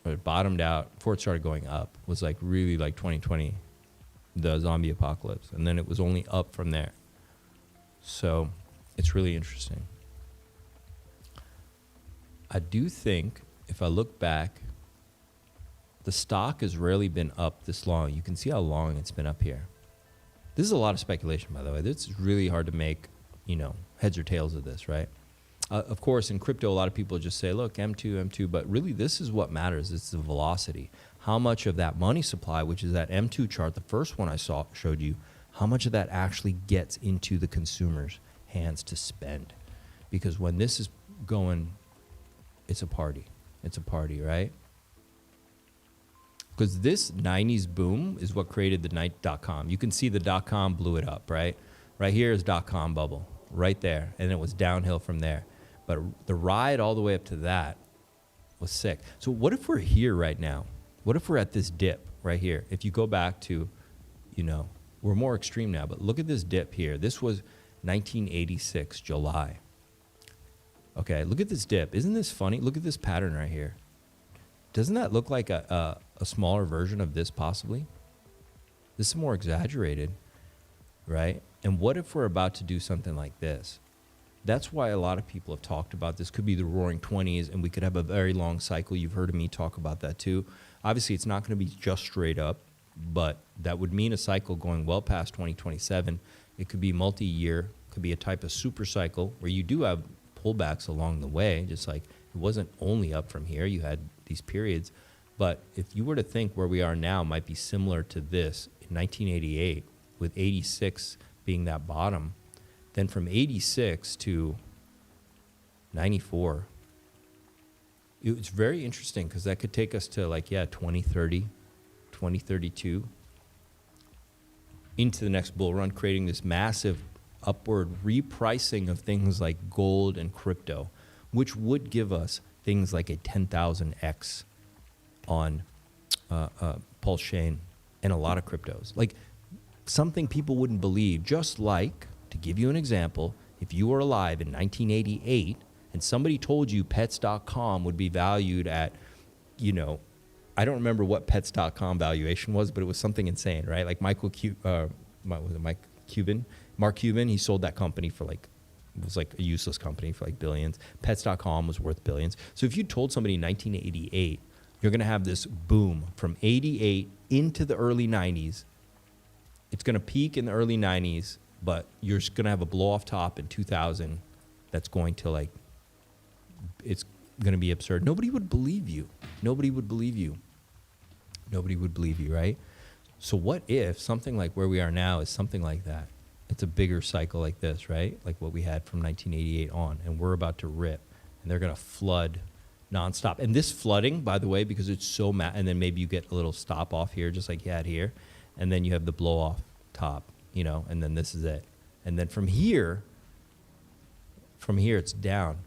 it bottomed out before it started going up. Was like really like 2020, the zombie apocalypse, and then it was only up from there. So it's really interesting. I do think if I look back, the stock has rarely been up this long. You can see how long it's been up here. This is a lot of speculation, by the way. This is really hard to make, heads or tails of this, right? Of course, in crypto, a lot of people just say, look, M2, but really this is what matters. It's the velocity. How much of that money supply, which is that M2 chart, the first one I showed you, how much of that actually gets into the consumer's hands to spend? Because when this is going, it's a party. It's a party, right? Because this 90s boom is what created the .com. You can see the .com blew it up, right? Right here is .com bubble, right there. And it was downhill from there. But the ride all the way up to that was sick. So what if we're here right now? What if we're at this dip right here? If you go back to, we're more extreme now, but look at this dip here. This was 1986, July. Okay, look at this dip. Isn't this funny? Look at this pattern right here. Doesn't that look like a smaller version of this possibly? This is more exaggerated, right? And what if we're about to do something like this? That's why a lot of people have talked about this. Could be the roaring 20s, and we could have a very long cycle. You've heard of me talk about that too. Obviously, it's not going to be just straight up, but that would mean a cycle going well past 2027. It could be multi-year, could be a type of super cycle where you do have pullbacks along the way, just like it wasn't only up from here. You had these periods. But if you were to think where we are now might be similar to this in 1988, with 86 being that bottom, then from 86 to 94, it's very interesting because that could take us to 2030, 2032, into the next bull run, creating this massive upward repricing of things like gold and crypto, which would give us things like a 10,000x on PulseChain and a lot of cryptos. Like something people wouldn't believe, just like, to give you an example, if you were alive in 1988 and somebody told you pets.com would be valued at, I don't remember what pets.com valuation was, but it was something insane, right? Like Mark Cuban, he sold that company for it was like a useless company for billions. Pets.com was worth billions. So if you told somebody in 1988, you're going to have this boom from 88 into the early 90s, it's going to peak in the early 90s, but you're going to have a blow off top in 2000 that's going to it's going to be absurd. Nobody would believe you. Nobody would believe you. Nobody would believe you, right? So what if something like where we are now is something like that? It's a bigger cycle like this, right? Like what we had from 1988 on, and we're about to rip, and they're going to flood nonstop. And this flooding, by the way, because it's so and then maybe you get a little stop off here, just like you had here, and then you have the blow off top, and then this is it. And then from here it's down,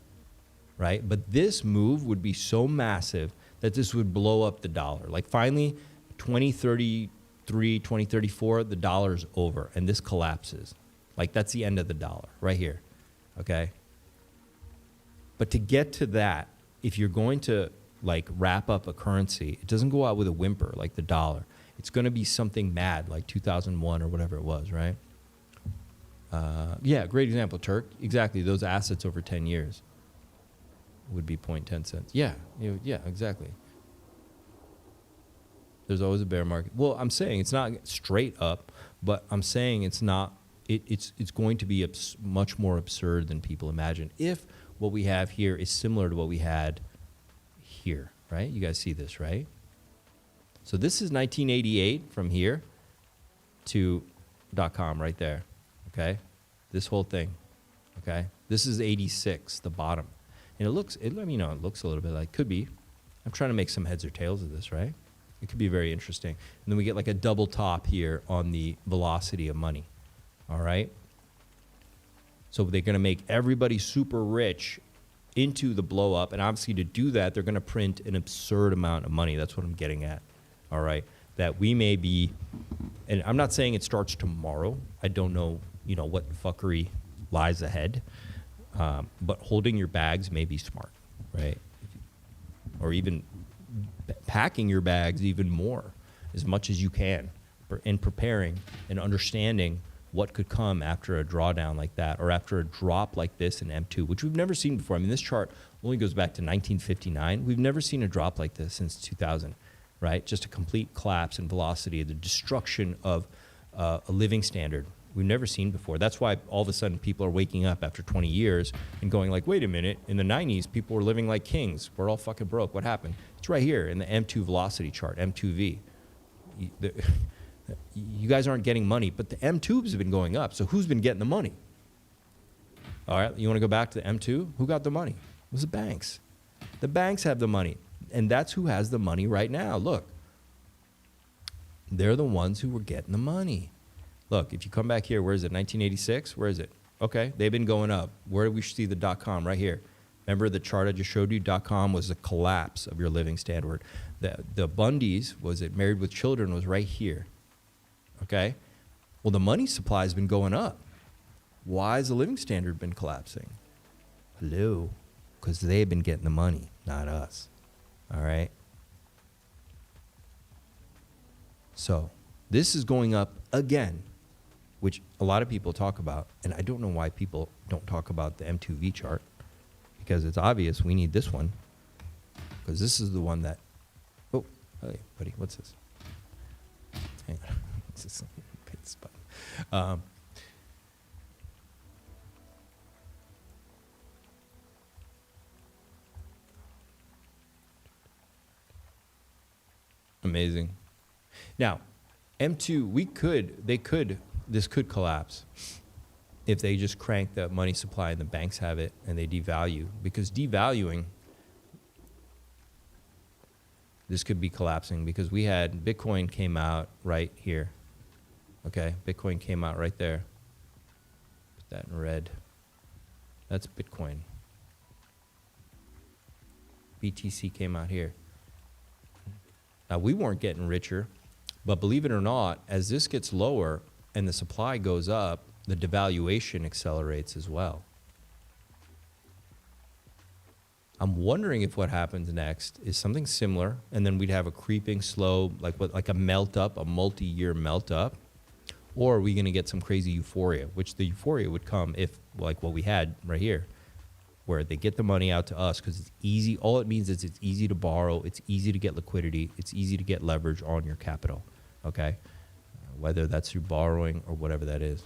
right? But this move would be so massive that this would blow up the dollar. Like finally, 2033, 2034, the dollar's over, and this collapses. Like that's the end of the dollar right here, okay? But to get to that, if you're going to wrap up a currency, it doesn't go out with a whimper like the dollar. It's going to be something mad like 2001 or whatever it was, right? Yeah, great example, Turk. Exactly, those assets over 10 years would be 0.10 cents. Yeah, yeah, exactly. There's always a bear market. Well, I'm saying it's not straight up, but I'm saying it's not. It's going to be much more absurd than people imagine if what we have here is similar to what we had here, right? You guys see this, right? So this is 1988 from here to .com right there, okay? This whole thing, okay? This is 86, the bottom. And it looks a little bit like, could be. I'm trying to make some heads or tails of this, right? It could be very interesting. And then we get a double top here on the velocity of money, all right? So they're going to make everybody super rich into the blow up. And obviously to do that, they're going to print an absurd amount of money. That's what I'm getting at, all right? That we may be, and I'm not saying it starts tomorrow. I don't know, what fuckery lies ahead. But holding your bags may be smart, right? Or even packing your bags even more, as much as you can, and preparing and understanding what could come after a drawdown like that, or after a drop like this in M2, which we've never seen before. I mean, this chart only goes back to 1959. We've never seen a drop like this since 2000, right? Just a complete collapse in velocity, the destruction of a living standard we've never seen before. That's why all of a sudden people are waking up after 20 years and going like, wait a minute, in the 90s, people were living like kings. We're all fucking broke. What happened? It's right here in the M2 velocity chart, M2V. You guys aren't getting money, but the M2s have been going up. So who's been getting the money? All right, you want to go back to the M2? Who got the money? It was the banks. The banks have the money, and that's who has the money right now. Look, they're the ones who were getting the money. Look, if you come back here, where is it, 1986? Where is it? Okay, they've been going up. Where do we see the .com? Right here. Remember the chart I just showed you? .com was the collapse of your living standard. The Bundys, was it Married with Children, was right here. Okay? Well, the money supply has been going up. Why has the living standard been collapsing? Hello? Because they've been getting the money, not us. All right? So, this is going up again, which a lot of people talk about, and I don't know why people don't talk about the M2V chart, because it's obvious we need this one, because this is the one that, oh, hey, buddy, what's this? Hang on. This button. Amazing. Now, M2, this could collapse if they just crank the money supply and the banks have it and they devalue, because devaluing, this could be collapsing, because we had Bitcoin came out right here. Okay, Bitcoin came out right there. Put that in red. That's Bitcoin. BTC came out here. Now, we weren't getting richer, but believe it or not, as this gets lower and the supply goes up, the devaluation accelerates as well. I'm wondering if what happens next is something similar, and then we'd have a creeping slow, like a melt up, a multi-year melt up, or are we going to get some crazy euphoria, which the euphoria would come if, like what we had right here, where they get the money out to us because it's easy. All it means is it's easy to borrow, it's easy to get liquidity, it's easy to get leverage on your capital, okay? Whether that's through borrowing or whatever that is.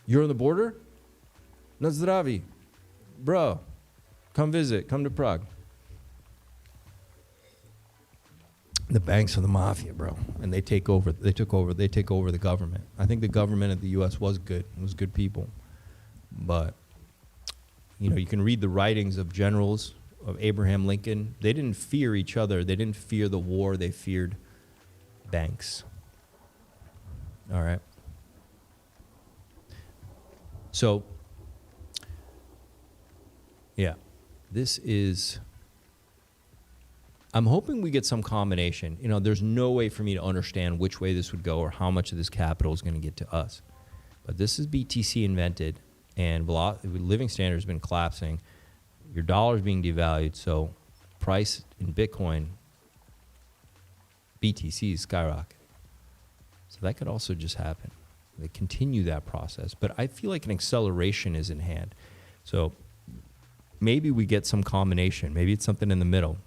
You're on the border? Na zdravi. Bro, come visit, come to Prague. The banks are the mafia, bro, and they take over the government. I think the government of the U.S. was good. It was good people. But, you know, you can read the writings of generals, of Abraham Lincoln. They didn't fear each other. They didn't fear the war. They feared banks. All right. So, yeah, this is... I'm hoping we get some combination. You know, there's no way for me to understand which way this would go or how much of this capital is going to get to us. But this is BTC invented, and living standard has been collapsing. Your dollar's being devalued, so price in Bitcoin, BTC is skyrocketing. So that could also just happen. They continue that process. But I feel like an acceleration is in hand. So maybe we get some combination. Maybe it's something in the middle,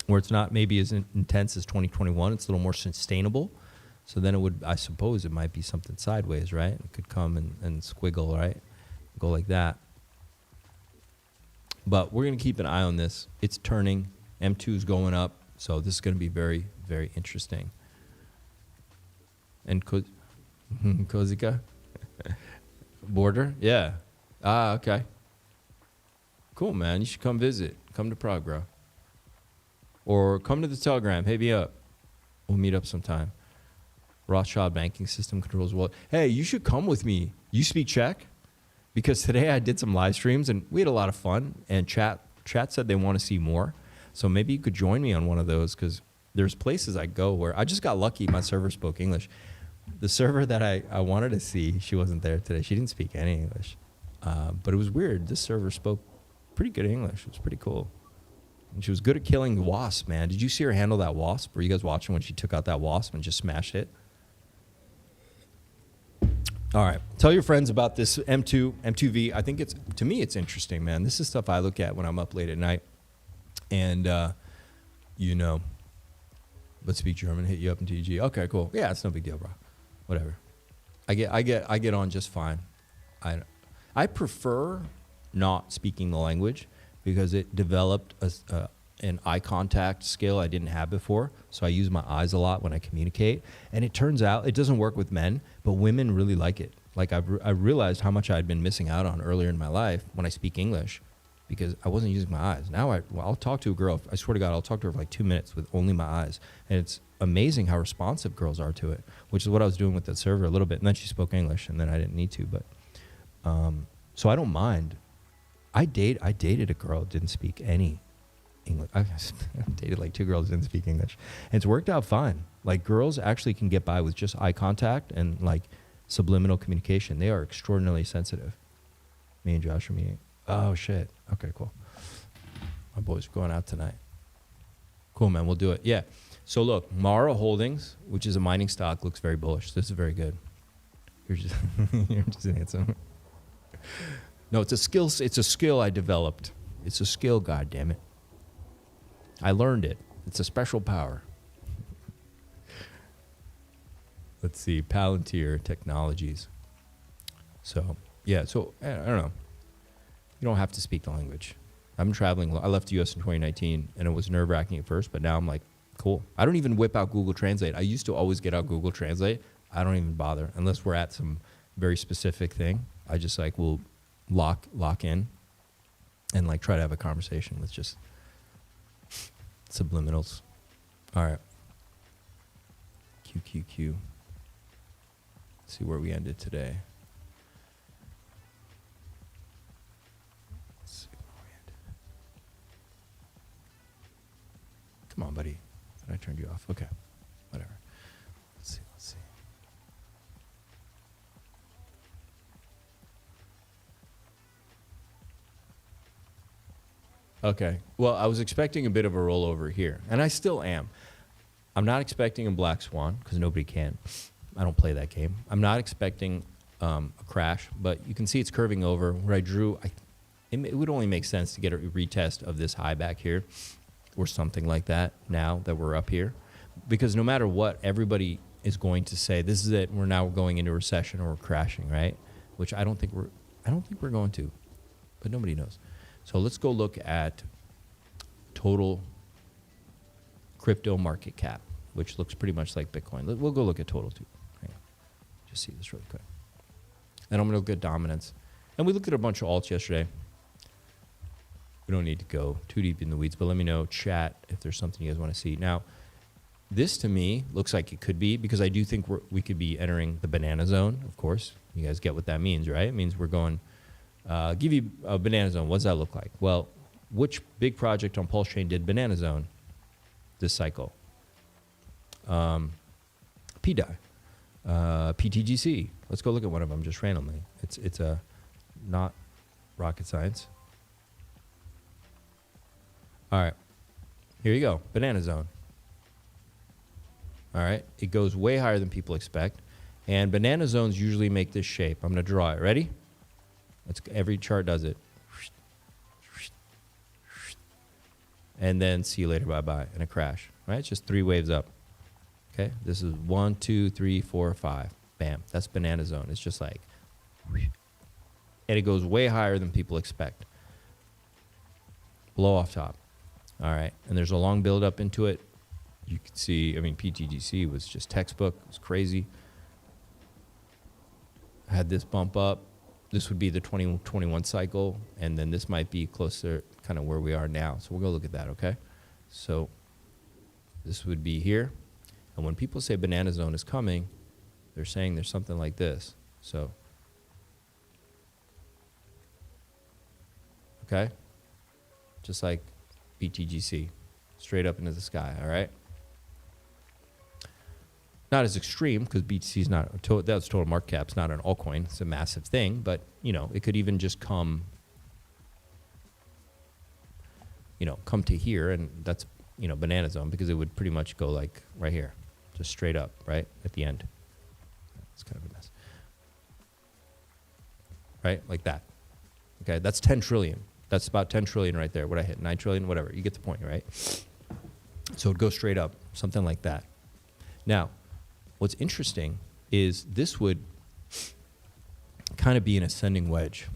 where it's not maybe as intense as 2021. It's a little more sustainable. So then it would, I suppose it might be something sideways, right? It could come and squiggle, right? Go like that. But we're going to keep an eye on this. It's turning. M2 is going up. So this is going to be very, very interesting. And Kozika? Border? Yeah. Ah, okay. Cool, man. You should come visit. Come to Prague, bro. Or come to the Telegram. Hit me up. We'll meet up sometime. Rothschild banking system controls well. Hey, you should come with me. You speak Czech? Because today I did some live streams and we had a lot of fun. And chat said they want to see more. So maybe you could join me on one of those, because there's places I go where I just got lucky. My server spoke English. The server that I wanted to see, she wasn't there today. She didn't speak any English. But it was weird. This server spoke pretty good English. It was pretty cool. And she was good at killing the wasp, man. Did you see her handle that wasp? Were you guys watching when she took out that wasp and just smashed it? All right. Tell your friends about this M2V. I think to me, it's interesting, man. This is stuff I look at when I'm up late at night. And, but speak German, hit you up in TG. Okay, cool. Yeah, it's no big deal, bro. Whatever. I get on just fine. I prefer not speaking the language because it developed an eye contact skill I didn't have before. So I use my eyes a lot when I communicate. And it turns out it doesn't work with men, but women really like it. Like I realized how much I'd been missing out on earlier in my life when I speak English because I wasn't using my eyes. Now I'll talk to a girl. I swear to God, I'll talk to her for like 2 minutes with only my eyes. And it's amazing how responsive girls are to it, which is what I was doing with that server a little bit. And then she spoke English and then I didn't need to, but so I don't mind. I dated a girl who didn't speak any English. I dated like 2 girls who didn't speak English. And it's worked out fine. Like girls actually can get by with just eye contact and like subliminal communication. They are extraordinarily sensitive. Me and Josh are meeting. Oh shit. Okay, cool. My boys are going out tonight. Cool, man. We'll do it. Yeah. So look, Mara Holdings, which is a mining stock, looks very bullish. This is very good. You're just handsome. No, it's a skill. It's a skill I developed. It's a skill, God damn it. I learned it. It's a special power. Let's see, Palantir Technologies. So yeah, so I don't know. You don't have to speak the language. I'm traveling. I left the U.S. in 2019, and it was nerve-wracking at first, but now I'm like, cool. I don't even whip out Google Translate. I used to always get out Google Translate. I don't even bother unless we're at some very specific thing. I just like will lock in and like try to have a conversation with just subliminals. All right. QQQ. Let's see where we ended today. Let's see where we ended. Come on, buddy. I turned you off. Okay. Whatever. Let's see. Okay. Well, I was expecting a bit of a rollover here, and I still am. I'm not expecting a black swan because nobody can. I don't play that game. I'm not expecting a crash, but you can see it's curving over. Where I drew, it would only make sense to get a retest of this high back here or something like that now that we're up here, because no matter what, everybody is going to say, this is it. We're now going into recession or we're crashing, right? Which I don't think we're going to, but nobody knows. So let's go look at total crypto market cap, which looks pretty much like Bitcoin. We'll go look at total too. Hang on. Just see this really quick. And I'm going to look at dominance. And we looked at a bunch of alts yesterday. We don't need to go too deep in the weeds, but let me know, chat, if there's something you guys want to see. Now, this to me looks like it could be, because I do think we could be entering the banana zone, of course. You guys get what that means, right? It means we're going... give you a banana zone. What does that look like? Well, which big project on PulseChain did banana zone this cycle? PDI, PTGC. Let's go look at one of them just randomly. It's a not rocket science. All right, here you go. Banana zone. All right, it goes way higher than people expect, and banana zones usually make this shape. I'm going to draw it. Ready? Every chart does it. And then see you later, bye-bye, and a crash, right? It's just 3 waves up. Okay, this is 1, 2, 3, 4, 5. Bam, that's banana zone. It's just like, and it goes way higher than people expect. Blow off top. All right, and there's a long build up into it. You can see, I mean, PTGC was just textbook. It was crazy. Had this bump up. This would be the 2021 cycle, and then this might be closer kind of where we are now. So we'll go look at that, okay? So this would be here. And when people say banana zone is coming, they're saying there's something like this. So, okay? Just like BTGC, straight up into the sky, all right? Not as extreme, because BTC is not, that's total market cap. It's not an altcoin. It's a massive thing, but, it could even just come, come to here, and that's, banana zone, because it would pretty much go like right here, just straight up, right, at the end. It's kind of a mess. Right, like that. Okay, that's 10 trillion. That's about 10 trillion right there. What I hit, 9 trillion, whatever. You get the point, right? So it'd go straight up, something like that. Now, what's interesting is this would kind of be an ascending wedge.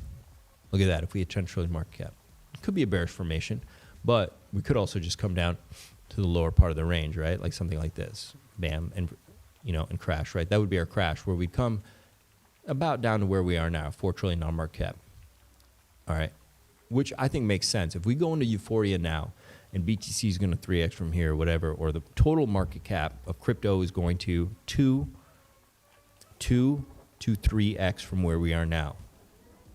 Look at that, if we had 10 trillion market cap. It could be a bearish formation, but we could also just come down to the lower part of the range, right? Like something like this, bam, and and crash, right? That would be our crash, where we'd come about down to where we are now, 4 trillion non-market cap. All right, which I think makes sense. If we go into euphoria now, and BTC is going to 3x from here, or whatever, or the total market cap of crypto is going to 2 to 3x from where we are now.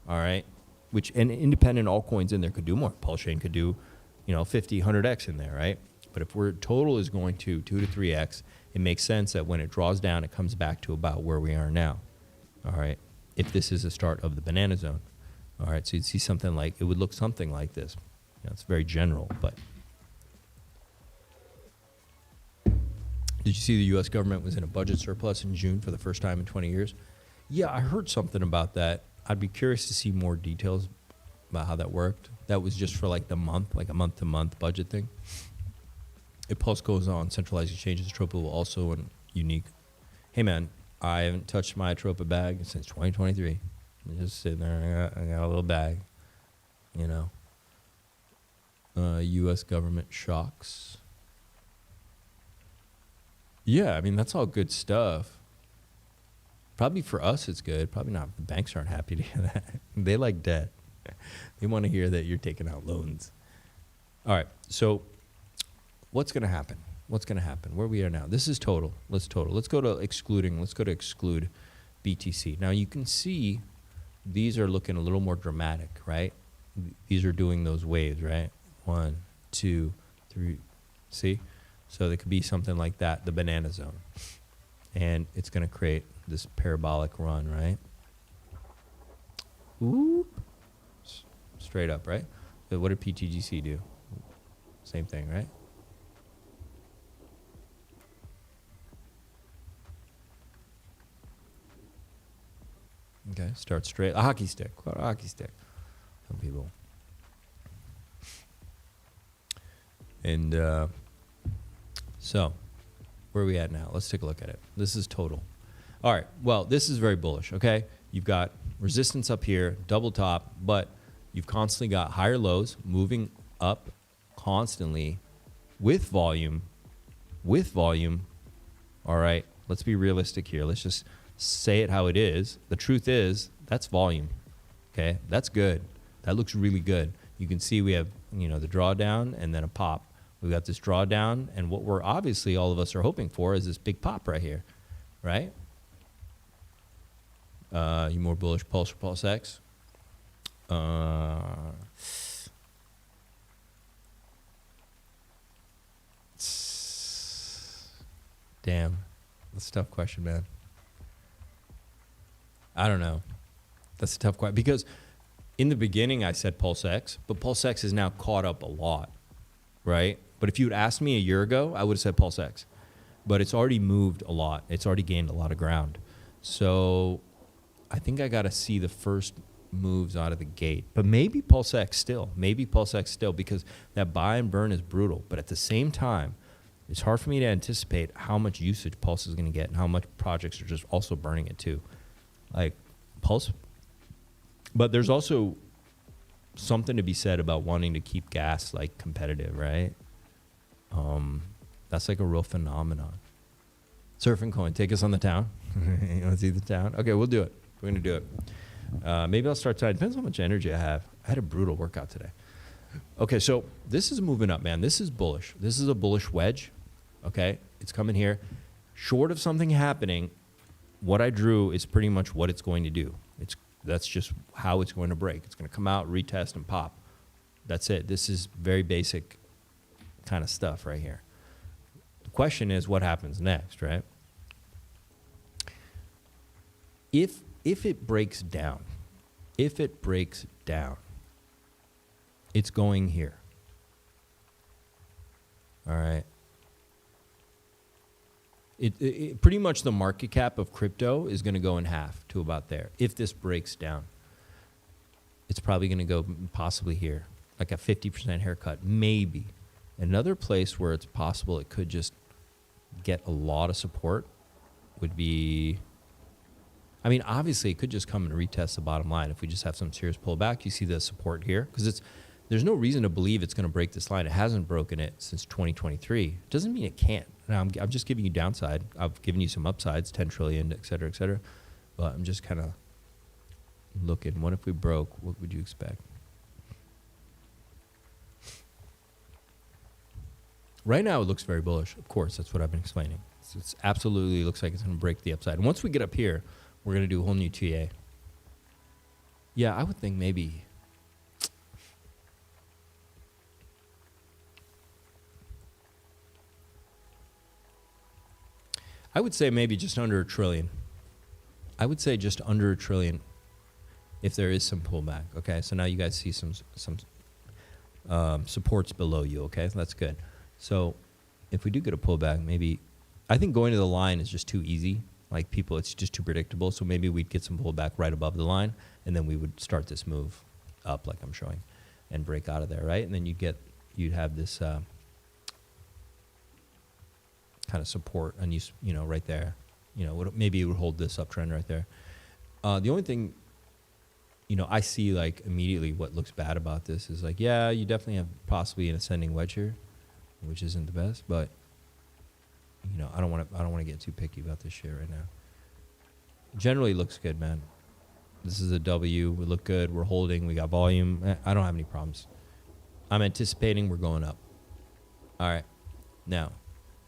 All right, which, and independent altcoins in there could do more. PulseChain could do, 50, 100x in there, right? But if we're total is going to 2 to 3x, it makes sense that when it draws down, it comes back to about where we are now. All right, if this is the start of the banana zone. All right, so you'd see something like, it would look something like this. It's very general, but. Did you see the U.S. government was in a budget surplus in June for the first time in 20 years? Yeah, I heard something about that. I'd be curious to see more details about how that worked. That was just for like the month, like a month-to-month budget thing. If Pulse goes on, centralized exchanges, Atropa will also an unique. Hey man, I haven't touched my Atropa bag since 2023. I'm just sitting there, I got a little bag, U.S. government shocks. Yeah, I mean, that's all good stuff. Probably for us it's good. Probably not. The banks aren't happy to hear that. They like debt. They want to hear that you're taking out loans. All right, so what's going to happen? What's going to happen? Where we are now. This is total. Let's total. Let's go to excluding. Let's go to exclude BTC. Now, you can see these are looking a little more dramatic, right? These are doing those waves, right? 1, 2, 3. See? So they could be something like that, the banana zone. And it's going to create this parabolic run, right? Ooh. Straight up, right? So what did PTGC do? Same thing, right? Okay, start straight. A hockey stick. What a hockey stick. Some people. And so, where are we at now? Let's take a look at it. This is total. All right, well, this is very bullish, okay? You've got resistance up here, double top, but you've constantly got higher lows moving up constantly with volume. All right, let's be realistic here. Let's just say it how it is. The truth is, that's volume, okay? That's good. That looks really good. You can see we have, the drawdown and then a pop. We've got this drawdown, and what we're obviously all of us are hoping for is this big pop right here, right? You more bullish Pulse or Pulse X? Damn, that's a tough question, man. I don't know. That's a tough question because in the beginning I said Pulse X, but Pulse X is now caught up a lot, right? But if you had asked me a year ago, I would have said Pulse X. But it's already moved a lot. It's already gained a lot of ground. So I think I got to see the first moves out of the gate. But maybe Pulse X still. Maybe Pulse X still because that buy and burn is brutal. But at the same time, it's hard for me to anticipate how much usage Pulse is going to get and how much projects are just also burning it too. Like Pulse. But there's also something to be said about wanting to keep gas like competitive, right? That's like a real phenomenon. Surfing coin, take us on the town. You want to see the town? Okay, we'll do it. We're going to do it. Maybe I'll start tonight. Depends how much energy I have. I had a brutal workout today. Okay, so this is moving up, man. This is bullish. This is a bullish wedge. Okay, it's coming here. Short of something happening, what I drew is pretty much what it's going to do. That's just how it's going to break. It's going to come out, retest, and pop. That's it. This is very basic kind of stuff right here. The question is what happens next, right? If it breaks down, it's going here. All right. It pretty much the market cap of crypto is going to go in half to about there. If this breaks down, it's probably going to go possibly here, like a 50% haircut, maybe. Another place where it's possible it could just get a lot of support would be, I mean, obviously it could just come and retest the bottom line. If we just have some serious pullback, you see the support here, because there's no reason to believe it's going to break this line. It hasn't broken it since 2023. It doesn't mean it can't. Now, I'm just giving you downside. I've given you some upsides, 10 trillion, et cetera, et cetera. But I'm just kind of looking. What if we broke? What would you expect? Right now, it looks very bullish. Of course, that's what I've been explaining. It's absolutely looks like it's going to break the upside. And once we get up here, we're going to do a whole new TA. Yeah, I would think maybe. I would say maybe just under $1 trillion. I would say just under $1 trillion if there is some pullback. Okay, so now you guys see some supports below you. Okay, so that's good. So if we do get a pullback, maybe I think going to the line is just too easy. Like people, it's just too predictable. So maybe we'd get some pullback right above the line, and then we would start this move up, like I'm showing, and break out of there, right? And then you'd have this kind of support, and you know, right there, you know, maybe it would hold this uptrend right there. The only thing, you know, I see like immediately what looks bad about this is like, yeah, you definitely have possibly an ascending wedge here, which isn't the best, but you know, I don't want to get too picky about this shit right now. Generally looks good, man. This is a W. We look good. We're holding. We got volume. I don't have any problems. I'm anticipating we're going up. All right. Now,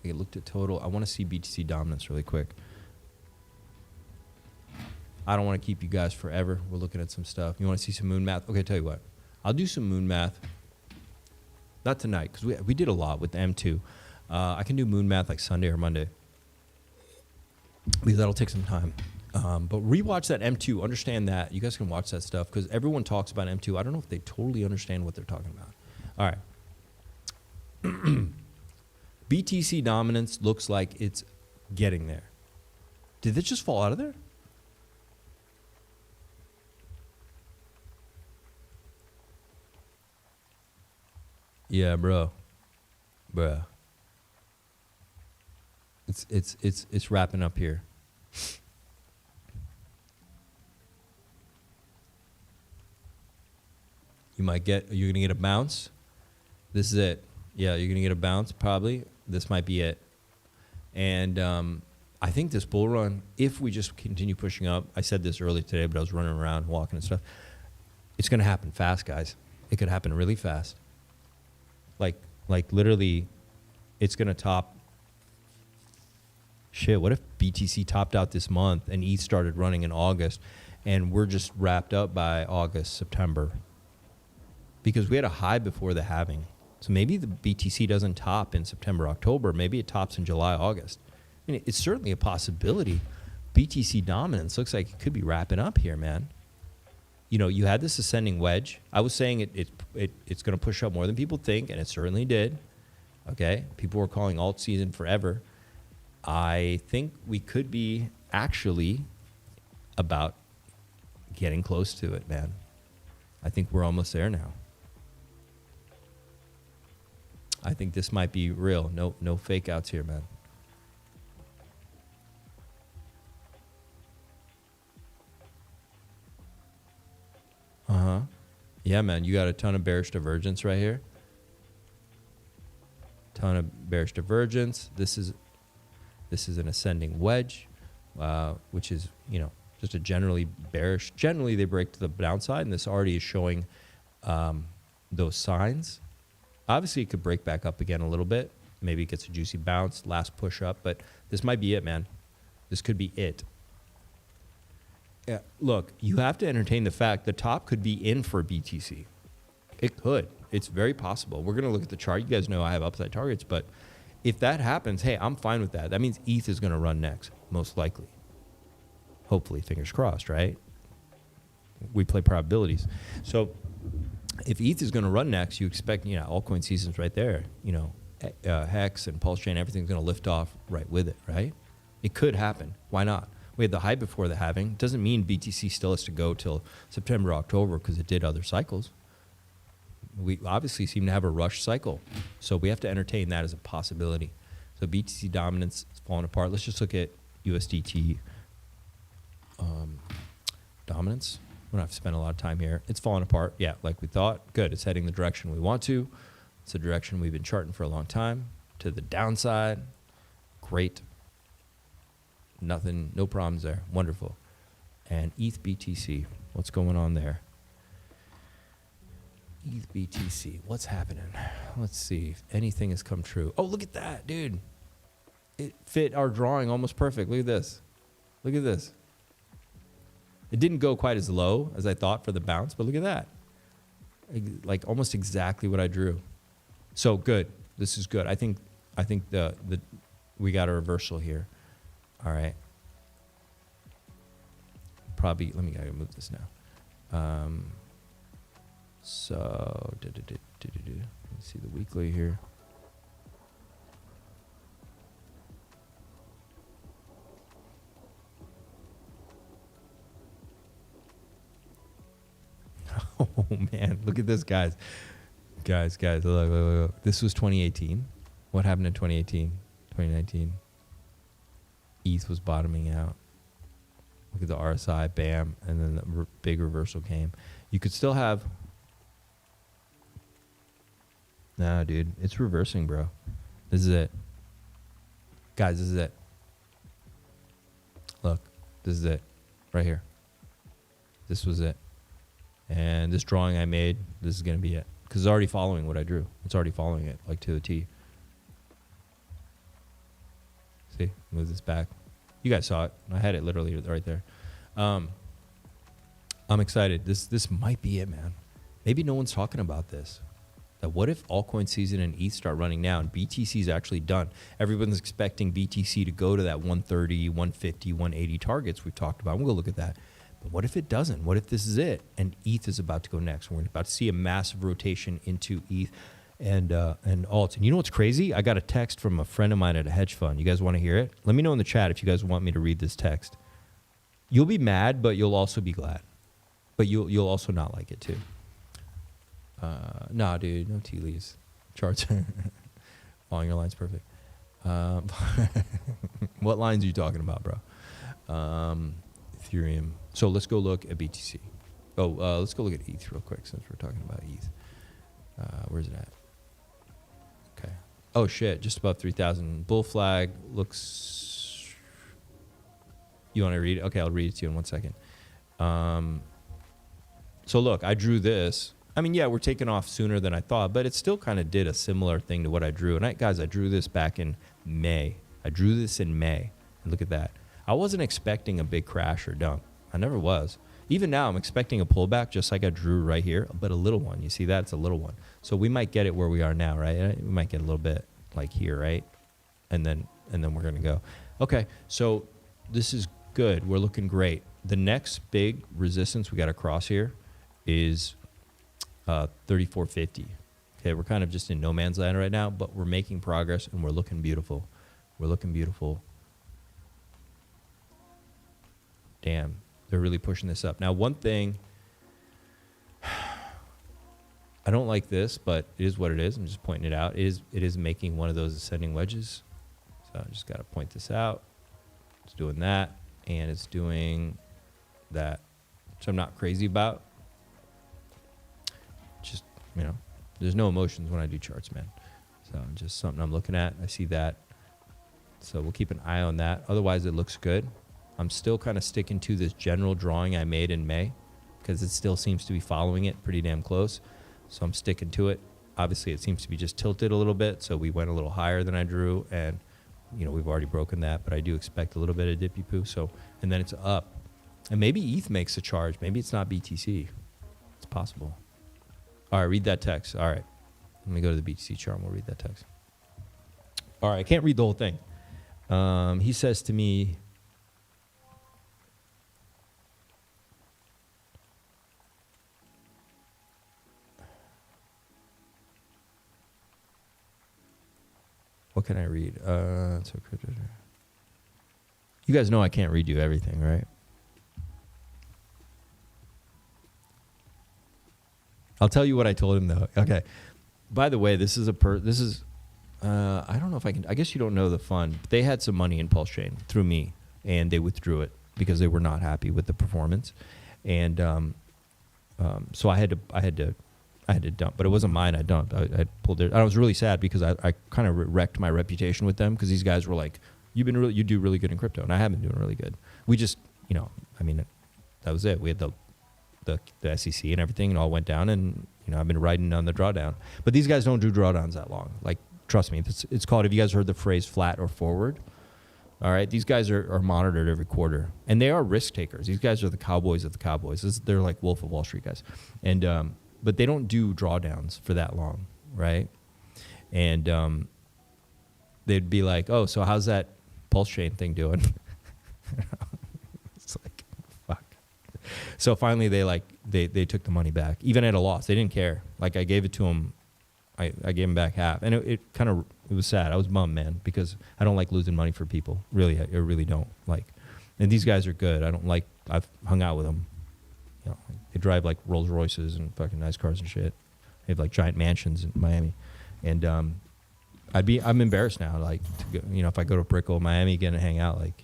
I looked at total. I want to see BTC dominance really quick. I don't want to keep you guys forever. We're looking at some stuff. You want to see some moon math? Okay, tell you what. I'll do some moon math. Not tonight, because we did a lot with the M2. I can do moon math like Sunday or Monday, because that'll take some time. But rewatch that M2. Understand that. You guys can watch that stuff, because everyone talks about M2. I don't know if they totally understand what they're talking about. All right. BTC dominance looks like it's getting there. Did it just fall out of there? Yeah, bro. Bruh. It's wrapping up here. You're gonna get a bounce. This is it. Yeah, you're gonna get a bounce probably. This might be it. And I think this bull run, if we just continue pushing up, I said this earlier today, but I was running around, walking and stuff. It's gonna happen fast, guys. It could happen really fast. Like literally, it's gonna top. Shit, what if BTC topped out this month and ETH started running in August, and we're just wrapped up by August, September? Because we had a high before the halving. So maybe the BTC doesn't top in September, October. Maybe it tops in July, August. I mean, it's certainly a possibility. BTC dominance looks like it could be wrapping up here, man. You know, you had this ascending wedge. I was saying it's going to push up more than people think, and it certainly did. Okay? People were calling alt season forever. I think we could be actually about getting close to it, man. I think we're almost there now. I think this might be real. No fake outs here, man. Uh-huh. Yeah, man, you got a ton of bearish divergence right here. Ton of bearish divergence. This is an ascending wedge, which is, you know, just a generally bearish. Generally, they break to the downside, and this already is showing those signs. Obviously, it could break back up again a little bit. Maybe it gets a juicy bounce, last push up, but this might be it, man. This could be it. Yeah, look, you have to entertain the fact the top could be in for BTC. It could. It's very possible. We're going to look at the chart. You guys know I have upside targets, but if that happens, hey, I'm fine with that. That means ETH is going to run next, most likely. Hopefully, fingers crossed, right? We play probabilities. So if ETH is going to run next, you expect, you know, altcoin season's right there, you know, Hex and PulseChain, everything's going to lift off right with it, right? It could happen. Why not? We had the hype before the halving. Doesn't mean BTC still has to go till September, October because it did other cycles. We obviously seem to have a rush cycle. So we have to entertain that as a possibility. So BTC dominance is falling apart. Let's just look at USDT dominance. We don't have to spend a lot of time here. It's falling apart. Yeah, like we thought. Good. It's heading the direction we want to. It's the direction we've been charting for a long time. To the downside. Great. Nothing, no problems there. Wonderful. And ETH BTC. What's going on there? ETH BTC. What's happening? Let's see if anything has come true. Oh, look at that, dude. It fit our drawing almost perfect. Look at this. Look at this. It didn't go quite as low as I thought for the bounce, but look at that. Like almost exactly what I drew. So good. This is good. I think the we got a reversal here. All right. Probably, I gotta move this now. So, let's see the weekly here. Oh man, look at this, guys. Guys, look. This was 2018. What happened in 2018? 2019? ETH was bottoming out. Look at the RSI, bam, and then the big reversal came. You could still have... Nah, dude, it's reversing, bro. This is it. Guys, this is it. Look, this is it. Right here. This was it. And this drawing I made, this is going to be it. Because it's already following what I drew. It's already following it, like to the T. See, move this back. You guys saw it. I had it literally right there. I'm excited. This might be it, man. Maybe no one's talking about this. That what if altcoin season and ETH start running now and BTC is actually done? Everyone's expecting BTC to go to that 130, 150, 180 targets we've talked about. We'll go look at that. But what if it doesn't? What if this is it and ETH is about to go next? We're about to see a massive rotation into ETH and alts. And you know what's crazy? I got a text from a friend of mine at a hedge fund. You guys want to hear it? Let me know in the chat if you guys want me to read this text. You'll be mad, but you'll also be glad. But you'll also not like it too. Nah, dude, no tea leaves. Charts. Following your line's perfect. What lines are you talking about, bro? Ethereum. So let's go look at BTC. Oh, let's go look at ETH real quick since we're talking about ETH. Where's it at? Okay. Oh shit, just above 3,000. Bull flag looks... You want to read it? Okay, I'll read it to you in 1 second. So look, I drew this. I mean, yeah, we're taking off sooner than I thought, but it still kind of did a similar thing to what I drew. And guys, I drew this back in May. I drew this in May. And look at that. I wasn't expecting a big crash or dump. I never was. Even now, I'm expecting a pullback just like I drew right here, but a little one. You see that? It's a little one. So we might get it where we are now, right? We might get a little bit like here, right? And then we're going to go. Okay, so this is good. We're looking great. The next big resistance we got to cross here is 3450. Okay, we're kind of just in no man's land right now, but we're making progress and we're looking beautiful. We're looking beautiful. Damn, they're really pushing this up. Now, one thing, I don't like this, but it is what it is. I'm just pointing it out. It is making one of those ascending wedges. So I just got to point this out. It's doing that, and it's doing that, which I'm not crazy about. Just, you know, there's no emotions when I do charts, man. So just something I'm looking at. I see that. So we'll keep an eye on that. Otherwise, it looks good. I'm still kind of sticking to this general drawing I made in May because it still seems to be following it pretty damn close. So I'm sticking to it. Obviously, it seems to be just tilted a little bit. So we went a little higher than I drew. And, you know, we've already broken that. But I do expect a little bit of dippy poo. So, and then it's up. And maybe ETH makes a charge. Maybe it's not BTC. It's possible. All right, read that text. All right. Let me go to the BTC chart and we'll read that text. All right, I can't read the whole thing. He says to me... What can I read? You guys know I can't read you everything, right? I'll tell you what I told him though. Okay. By the way, this is I don't know if I can. I guess you don't know the fund. They had some money in PulseChain through me, and they withdrew it because they were not happy with the performance, and so I had to dump. But it wasn't mine. I dumped. I pulled it. I was really sad because I kind of wrecked my reputation with them because these guys were like, you do really good in crypto, and I have been doing really good. We just, that was it. We had the SEC and everything, and all went down, and I've been riding on the drawdown. But these guys don't do drawdowns that long. Like, trust me, it's called, have you guys heard the phrase flat or forward? All right, these guys are monitored every quarter, and they are risk takers. These guys are the cowboys of the cowboys. They're like Wolf of Wall Street guys, and but they don't do drawdowns for that long, right? And they'd be like, "Oh, so how's that PulseChain thing doing?" It's like, fuck. So finally, they took the money back, even at a loss. They didn't care. Like, I gave it to them. I gave them back half, and it was sad. I was bummed, man, because I don't like losing money for people. Really, I really don't like. And these guys are good. I've hung out with them. They drive like Rolls Royces and fucking nice cars and shit. They have like giant mansions in Miami, and I'm embarrassed now. Like, to go, if I go to Brickell, Miami, again, and hang out, like,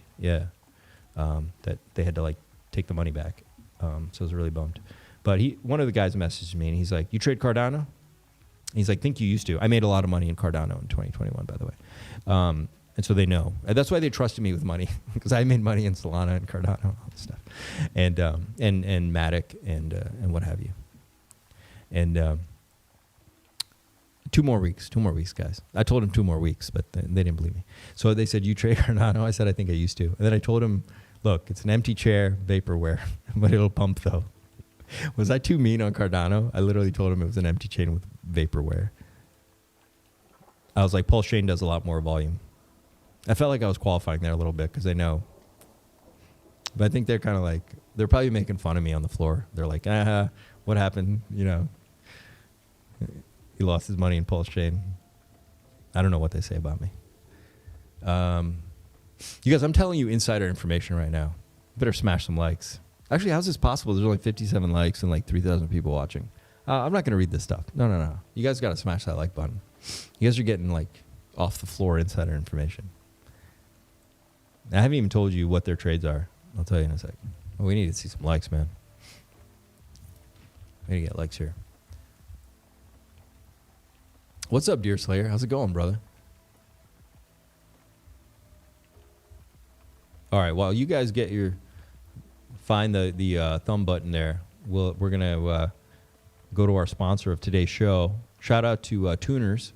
that they had to like take the money back. So I was really bummed. But one of the guys messaged me, and he's like, "You trade Cardano?" He's like, "Think you used to." I made a lot of money in Cardano in 2021, by the way. And so they know. And that's why they trusted me with money, because I made money in Solana and Cardano, all this stuff. And Matic and what have you. And 2 more weeks, guys. I told him 2 more weeks, but they didn't believe me. So they said, "You trade Cardano?" I said, "I think I used to." And then I told him, "Look, it's an empty chair, vaporware, but it'll pump though." Was I too mean on Cardano? I literally told him it was an empty chain with vaporware. I was like, PulseChain does a lot more volume. I felt like I was qualifying there a little bit because they know. But I think they're kind of like, they're probably making fun of me on the floor. They're like, what happened? He lost his money in PulseChain. I don't know what they say about me. You guys, I'm telling you insider information right now. Better smash some likes. Actually, how's this possible? There's only 57 likes and like 3,000 people watching. I'm not going to read this stuff. No. You guys got to smash that like button. You guys are getting like off the floor insider information. I haven't even told you what their trades are. I'll tell you in a second. Well, we need to see some likes, man. We need to get likes here. What's up, Deerslayer? How's it going, brother? All right, while you guys get find the thumb button there, we're going to go to our sponsor of today's show. Shout out to Tuners.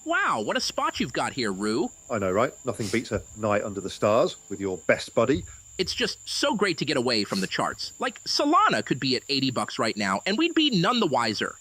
Wow, what a spot you've got here, Rue. I know, right? Nothing beats a night under the stars with your best buddy. It's just so great to get away from the charts. Like, Solana could be at $80 right now, and we'd be none the wiser.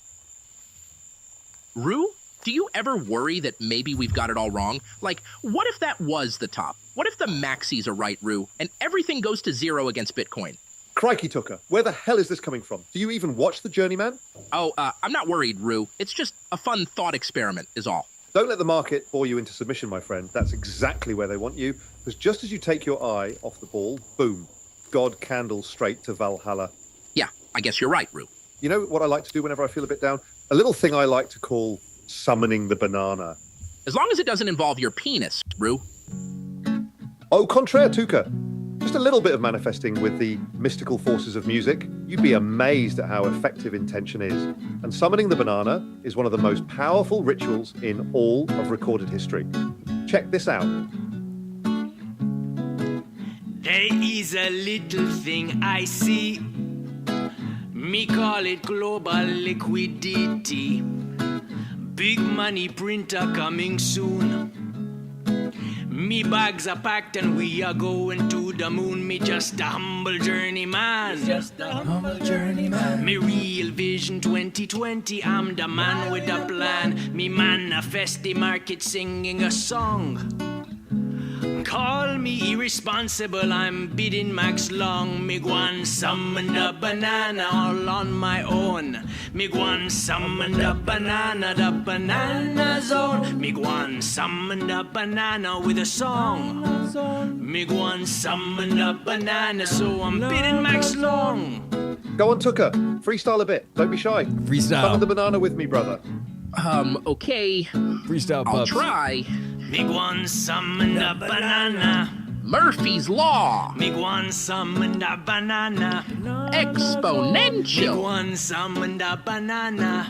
Rue, do you ever worry that maybe we've got it all wrong? Like, what if that was the top? What if the maxis are right, Rue, and everything goes to zero against Bitcoin? Crikey, Tucker, where the hell is this coming from? Do you even watch The Journeyman? Oh, I'm not worried, Rue. It's just a fun thought experiment is all. Don't let the market bore you into submission, my friend. That's exactly where they want you. Because just as you take your eye off the ball, boom, God candles straight to Valhalla. Yeah, I guess you're right, Rue. You know what I like to do whenever I feel a bit down? A little thing I like to call summoning the banana. As long as it doesn't involve your penis, Rue. Au contraire, Tuka. Just a little bit of manifesting with the mystical forces of music, you'd be amazed at how effective intention is. And summoning the banana is one of the most powerful rituals in all of recorded history. Check this out. There is a little thing I see. Me call it global liquidity. Big money printer coming soon. Me bags are packed and we are going to the moon. Me just a humble journeyman. Me real vision 2020. I'm the man with a plan. Me manifest the market singing a song. Call me irresponsible, I'm bidding max long. Me gwan summon the banana all on my own. Me gwan summon the banana zone. Me gwan summon the banana with a song. Me gwan summon the banana, so I'm bidding max long. Go on, Tucker. Freestyle a bit. Don't be shy. Freestyle. Summon the banana with me, brother. Okay. Freestyle I'll pups. try. Me gwan summon the banana. Murphy's Law. Me gwan summon the banana. Exponential. Me gwan summon the banana.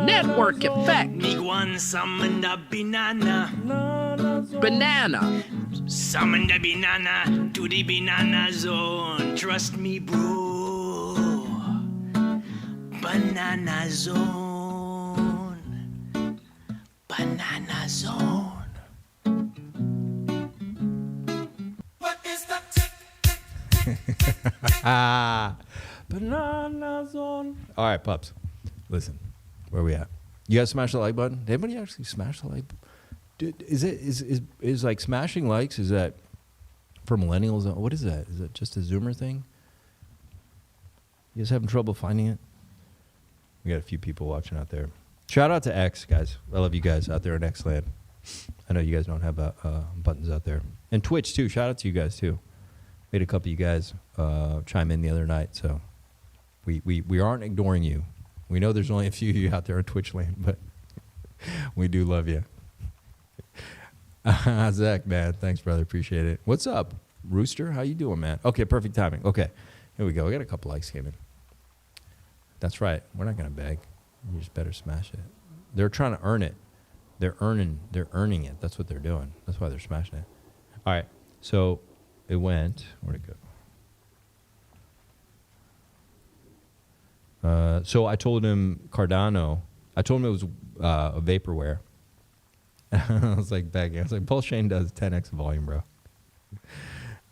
Network effect. Me gwan summon the banana. Banana. Summon the banana to the banana zone. Trust me, bro. Banana zone. Banana zone. Banana zone. All right, pups. Listen, where we at? You guys smash the like button? Did anybody actually smash the like? Is like smashing likes? Is that for millennials? What is that? Is that just a Zoomer thing? You guys having trouble finding it? We got a few people watching out there. Shout out to X, guys. I love you guys out there in X land. I know you guys don't have buttons out there. And Twitch, too. Shout out to you guys, too. Made a couple of you guys chime in the other night. So we aren't ignoring you. We know there's only a few of you out there on Twitch land, but we do love you. Zach, man. Thanks, brother. Appreciate it. What's up, Rooster? How you doing, man? Okay, perfect timing. Okay, here we go. We got a couple likes came in. That's right. We're not going to beg. You just better smash it. They're trying to earn it. They're earning it. That's what they're doing. That's why they're smashing it. All right. So it went. Where'd it go? So I told him Cardano. I told him it was a vaporware. I was like begging. I was like, PulseChain does 10x volume, bro.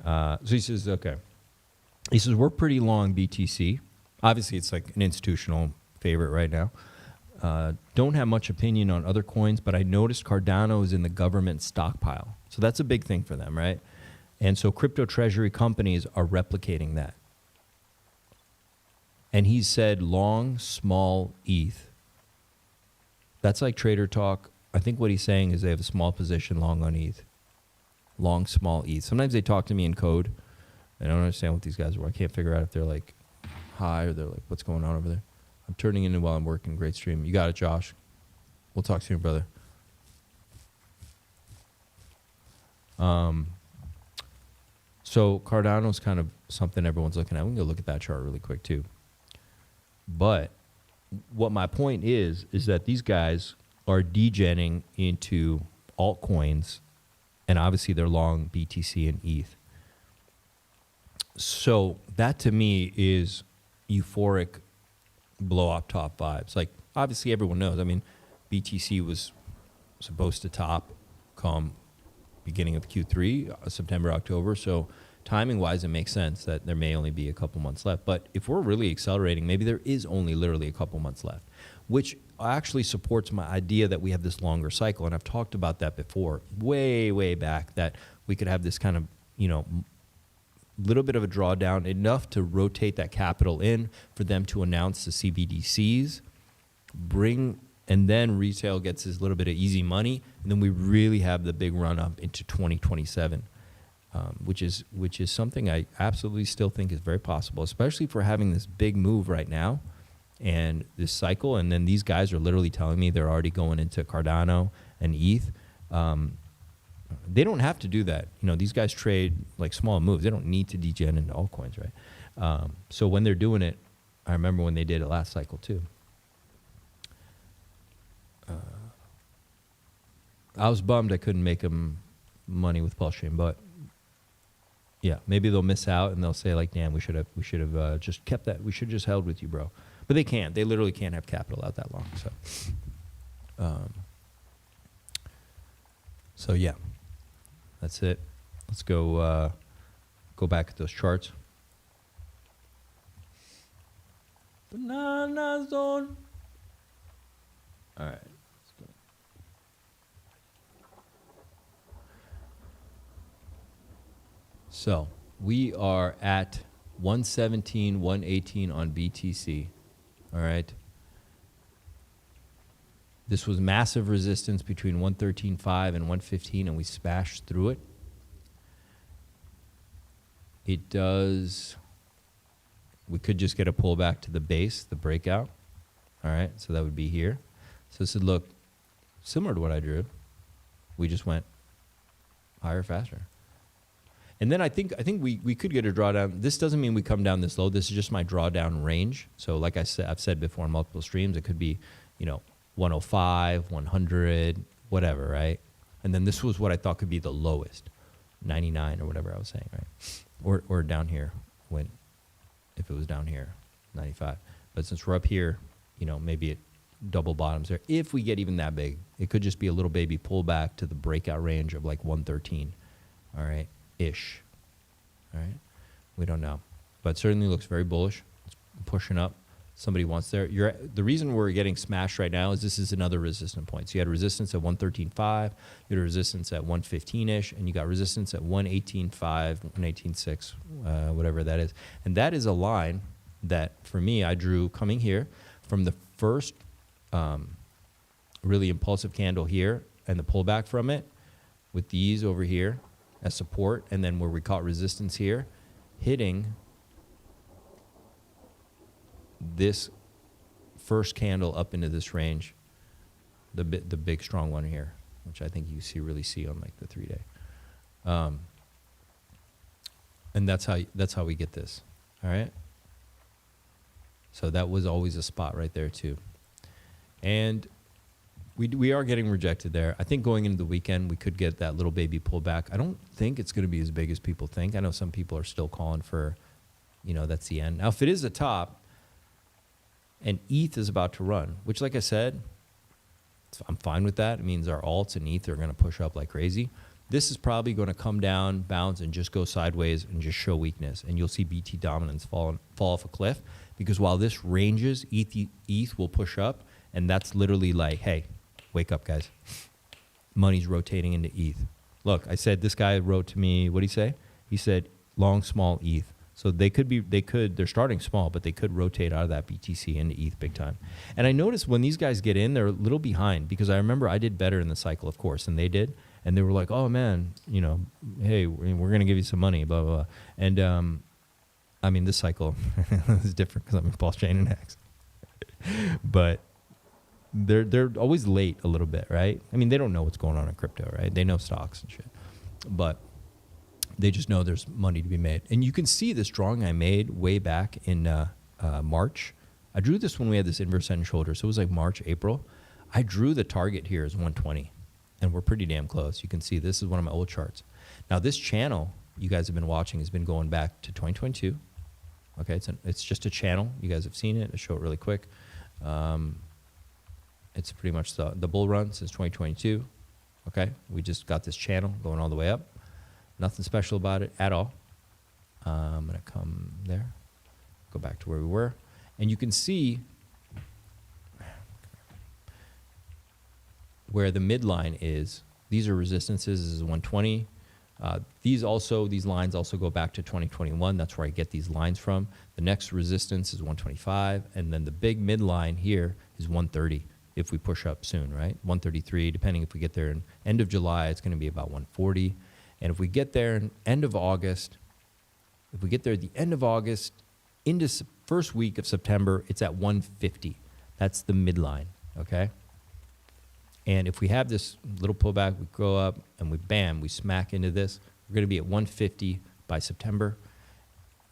So he says, okay. He says, we're pretty long BTC. Obviously, it's like an institutional favorite right now. Don't have much opinion on other coins, but I noticed Cardano is in the government stockpile. So that's a big thing for them, right? And so crypto treasury companies are replicating that. And he said long, small ETH. That's like trader talk. I think what he's saying is they have a small position long on ETH. Long, small ETH. Sometimes they talk to me in code. I don't understand what these guys are. I can't figure out if they're like high or they're like, what's going on over there? I'm turning in while I'm working. Great stream. You got it, Josh. We'll talk soon, brother. So Cardano's kind of something everyone's looking at. We can go look at that chart really quick too. But what my point is that these guys are degenning into altcoins, and obviously they're long BTC and ETH. So that to me is euphoric blow up top vibes. Like obviously everyone knows. I mean, BTC was supposed to top come beginning of Q3, September, October. So timing wise, it makes sense that there may only be a couple months left. But if we're really accelerating, maybe there is only literally a couple months left, which actually supports my idea that we have this longer cycle. And I've talked about that before, way back, that we could have this kind of, little bit of a drawdown, enough to rotate that capital in for them to announce the CBDCs, and then retail gets this little bit of easy money, and then we really have the big run up into 2027, which is something I absolutely still think is very possible, especially for having this big move right now and this cycle. And then these guys are literally telling me they're already going into Cardano and ETH. They don't have to do that. These guys trade like small moves. They don't need to degen into altcoins, right? So when they're doing it, I remember when they did it last cycle too. I was bummed I couldn't make them money with PulseChain, but yeah, maybe they'll miss out and they'll say like, "Damn, we should have just kept that. We should have just held with you, bro." But they can't. They literally can't have capital out that long. So yeah, that's it. Let's go back at those charts. Banana zone. All right. Let's go. So we are at 117, 118 on BTC. All right. This was massive resistance between 113.5 and 115, and we smashed through it. It does. We could just get a pullback to the base, the breakout. All right, so that would be here. So this would look similar to what I drew. We just went higher, faster. And then I think we could get a drawdown. This doesn't mean we come down this low. This is just my drawdown range. So like I've said before in multiple streams, it could be, 105, 100, whatever, right? And then this was what I thought could be the lowest, 99 or whatever I was saying, right? Or down here, if it was down here, 95. But since we're up here, maybe it double bottoms there. If we get even that big, it could just be a little baby pullback to the breakout range of like 113, all right, ish, all right? We don't know. But certainly looks very bullish. It's pushing up. Somebody wants there. The reason we're getting smashed right now is this is another resistance point. So you had resistance at 113.5, you had a resistance at 115-ish, and you got resistance at 118.5, 118.6, whatever that is. And that is a line that, for me, I drew coming here from the first really impulsive candle here and the pullback from it with these over here as support, and then where we caught resistance here, hitting this first candle up into this range, the big strong one here, which I think you really see on like the 3-day, and that's how we get this. All right. So that was always a spot right there too, and we are getting rejected there. I think going into the weekend we could get that little baby pullback. I don't think it's going to be as big as people think. I know some people are still calling for, that's the end. Now if it is the top, and ETH is about to run, which, like I said, I'm fine with that. It means our alts and ETH are going to push up like crazy. This is probably going to come down, bounce, and just go sideways and just show weakness. And you'll see BT dominance fall off a cliff, because while this ranges, ETH will push up, and that's literally like, hey, wake up, guys. Money's rotating into ETH. Look, I said this guy wrote to me, what did he say? He said long, small ETH. So they're starting small, but they could rotate out of that BTC into ETH big time. And I noticed when these guys get in, they're a little behind, because I remember I did better in the cycle, of course, than they did. And they were like, oh man, hey, we're going to give you some money, blah, blah, blah. And I mean, this cycle is different because I'm in PulseChain and X. But they're always late a little bit, right? I mean, they don't know what's going on in crypto, right? They know stocks and shit. But they just know there's money to be made. And you can see this drawing I made way back in March. I drew this when we had this inverse head and shoulder. So it was like March, April. I drew the target here as 120. And we're pretty damn close. You can see this is one of my old charts. Now this channel you guys have been watching has been going back to 2022. Okay, it's just a channel. You guys have seen it. I'll show it really quick. It's pretty much the bull run since 2022. Okay, we just got this channel going all the way up. Nothing special about it at all. I'm going to come there, go back to where we were. And you can see where the midline is. These are resistances. This is 120. These lines also go back to 2021. That's where I get these lines from. The next resistance is 125. And then the big midline here is 130 if we push up soon, right? 133, depending if we get there in end of July, it's going to be about 140. And if we get there in end of August, into first week of September, it's at 150. That's the midline, okay? And if we have this little pullback, we go up and we smack into this. We're going to be at 150 by September.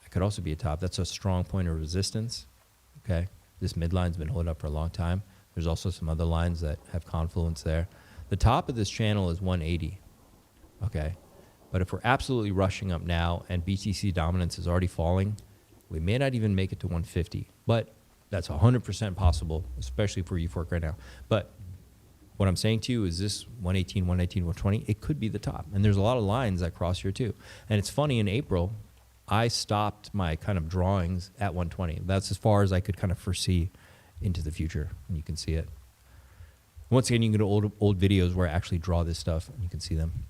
That could also be a top. That's a strong point of resistance, okay? This midline's been holding up for a long time. There's also some other lines that have confluence there. The top of this channel is 180, okay? But if we're absolutely rushing up now and BTC dominance is already falling, we may not even make it to 150. But that's 100% possible, especially for euphoric right now. But what I'm saying to you is this 118, 119, 120, it could be the top. And there's a lot of lines that cross here too. And it's funny, in April, I stopped my kind of drawings at 120. That's as far as I could kind of foresee into the future. And you can see it. Once again, you can go to old videos where I actually draw this stuff and you can see them.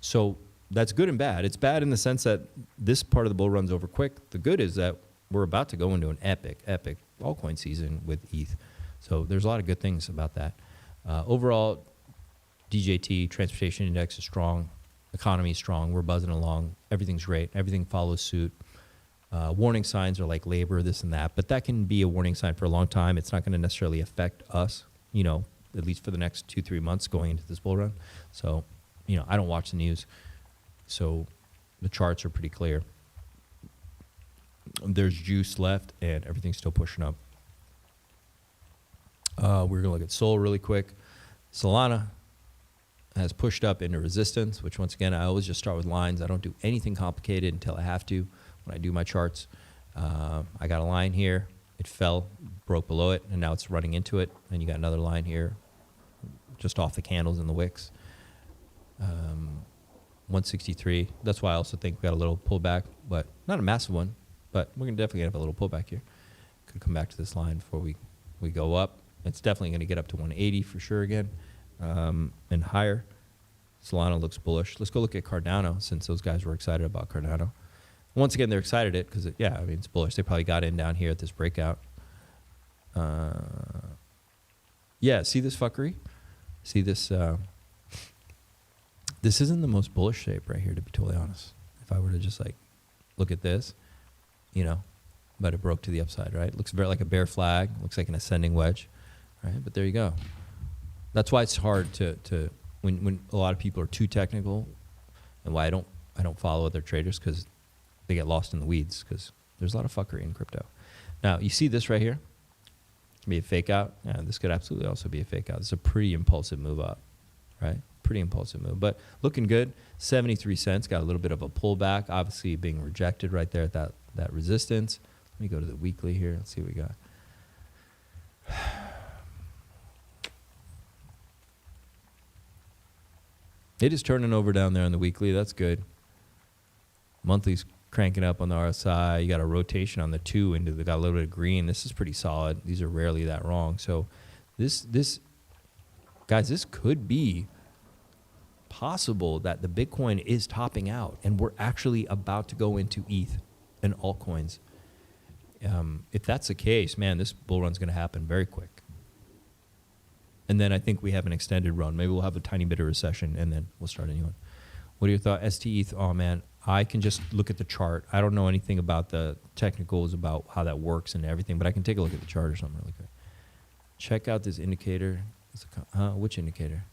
So that's good and bad. It's bad in the sense that this part of the bull run's over quick. The good is that we're about to go into an epic altcoin season with ETH. So there's a lot of good things about that. Overall, DJT, transportation index is strong. Economy is strong. We're buzzing along. Everything's great. Everything follows suit. Warning signs are like labor, this and that. But that can be a warning sign for a long time. It's not going to necessarily affect us, you know, at least for the next 2-3 months going into this bull run. So, you know, I don't watch the news. So the charts are pretty clear. There's juice left, and everything's still pushing up. We're going to look at Sol really quick. Solana has pushed up into resistance, which once again, I always just start with lines. I don't do anything complicated until I have to when I do my charts. I got a line here. It fell, broke below it, and now it's running into it. And you got another line here just off the candles and the wicks. 163. That's why I also think we got a little pullback, but not a massive one. But we're going to definitely have a little pullback here. Could come back to this line before we go up. It's definitely going to get up to 180 for sure again, and higher. Solana looks bullish. Let's go look at Cardano, since those guys were excited about Cardano. Once again, they're excited because, yeah, I mean, it's bullish. They probably got in down here at this breakout. Yeah, see this fuckery? See this? This isn't the most bullish shape right here, to be totally honest. If I were to just, like, look at this, you know, but it broke to the upside, right? Looks very like a bear flag. Looks like an ascending wedge, right? But there you go. That's why it's hard to when a lot of people are too technical, and why I don't follow other traders, because they get lost in the weeds, because there's a lot of fuckery in crypto. Now, you see this right here? It can be a fake out. Yeah, this could absolutely also be a fake out. It's a pretty impulsive move up, right? Pretty impulsive move, but looking good. 73 cents, got a little bit of a pullback, obviously being rejected right there at that resistance. Let me go to the weekly here. Let's see what we got. It is turning over down there on the weekly. That's good. Monthly's cranking up on the RSI. You got a rotation on the 2 into got a little bit of green. This is pretty solid. These are rarely that wrong. So this guys, this could be possible that the Bitcoin is topping out and we're actually about to go into ETH and altcoins. If that's the case, man, this bull run's going to happen very quick. And then I think we have an extended run. Maybe we'll have a tiny bit of recession, and then we'll start a new one. What are your thoughts? STETH, oh, man, I can just look at the chart. I don't know anything about the technicals, about how that works and everything, but I can take a look at the chart or something really quick. Check out this indicator. Which indicator?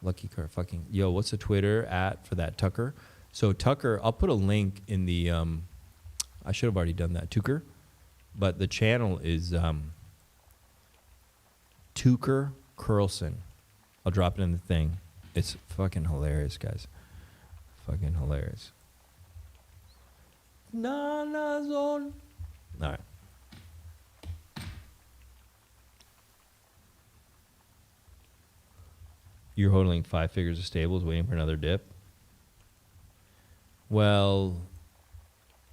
Lucky car fucking. Yo, what's the Twitter at for that Tucker? So Tucker, I'll put a link in the, I should have already done that, Tucker. But the channel is Tucker Carlson. I'll drop it in the thing. It's fucking hilarious, guys. Fucking hilarious. Nana zone. All right. You're holding 5 figures of stables, waiting for another dip. Well,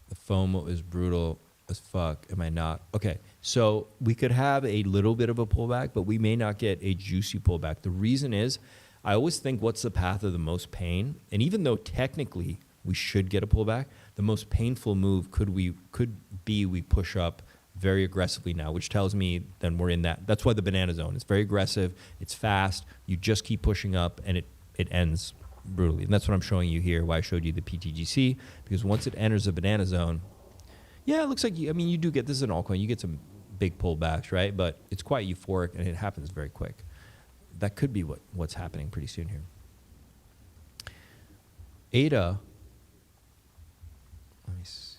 the FOMO is brutal as fuck. Am I not? Okay, so we could have a little bit of a pullback, but we may not get a juicy pullback. The reason is, I always think, what's the path of the most pain? And even though technically we should get a pullback, the most painful move could be we push up very aggressively now, which tells me then we're in that. That's why the banana zone. It's very aggressive. It's fast. You just keep pushing up, and it ends brutally. And that's what I'm showing you here, why I showed you the PTGC, because once it enters the banana zone, yeah, it looks like, you do get, this is an altcoin, you get some big pullbacks, right? But it's quite euphoric, and it happens very quick. That could be what's happening pretty soon here. ADA, let me see.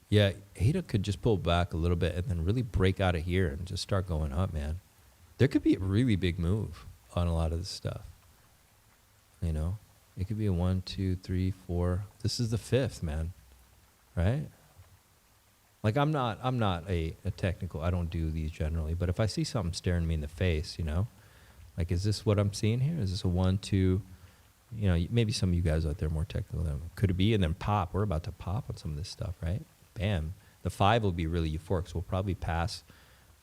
Yeah, ADA could just pull back a little bit and then really break out of here and just start going up, man. There could be a really big move on a lot of this stuff. You know, it could be a 1, 2, 3, 4. This is the 5th, man. Right? Like, I'm not a technical, I don't do these generally, but if I see something staring me in the face, you know, like, is this what I'm seeing here? Is this a 1, 2, you know, maybe some of you guys out there are more technical than could it be? And then pop, we're about to pop on some of this stuff, right? Bam. The 5 will be really euphoric, so we'll probably pass,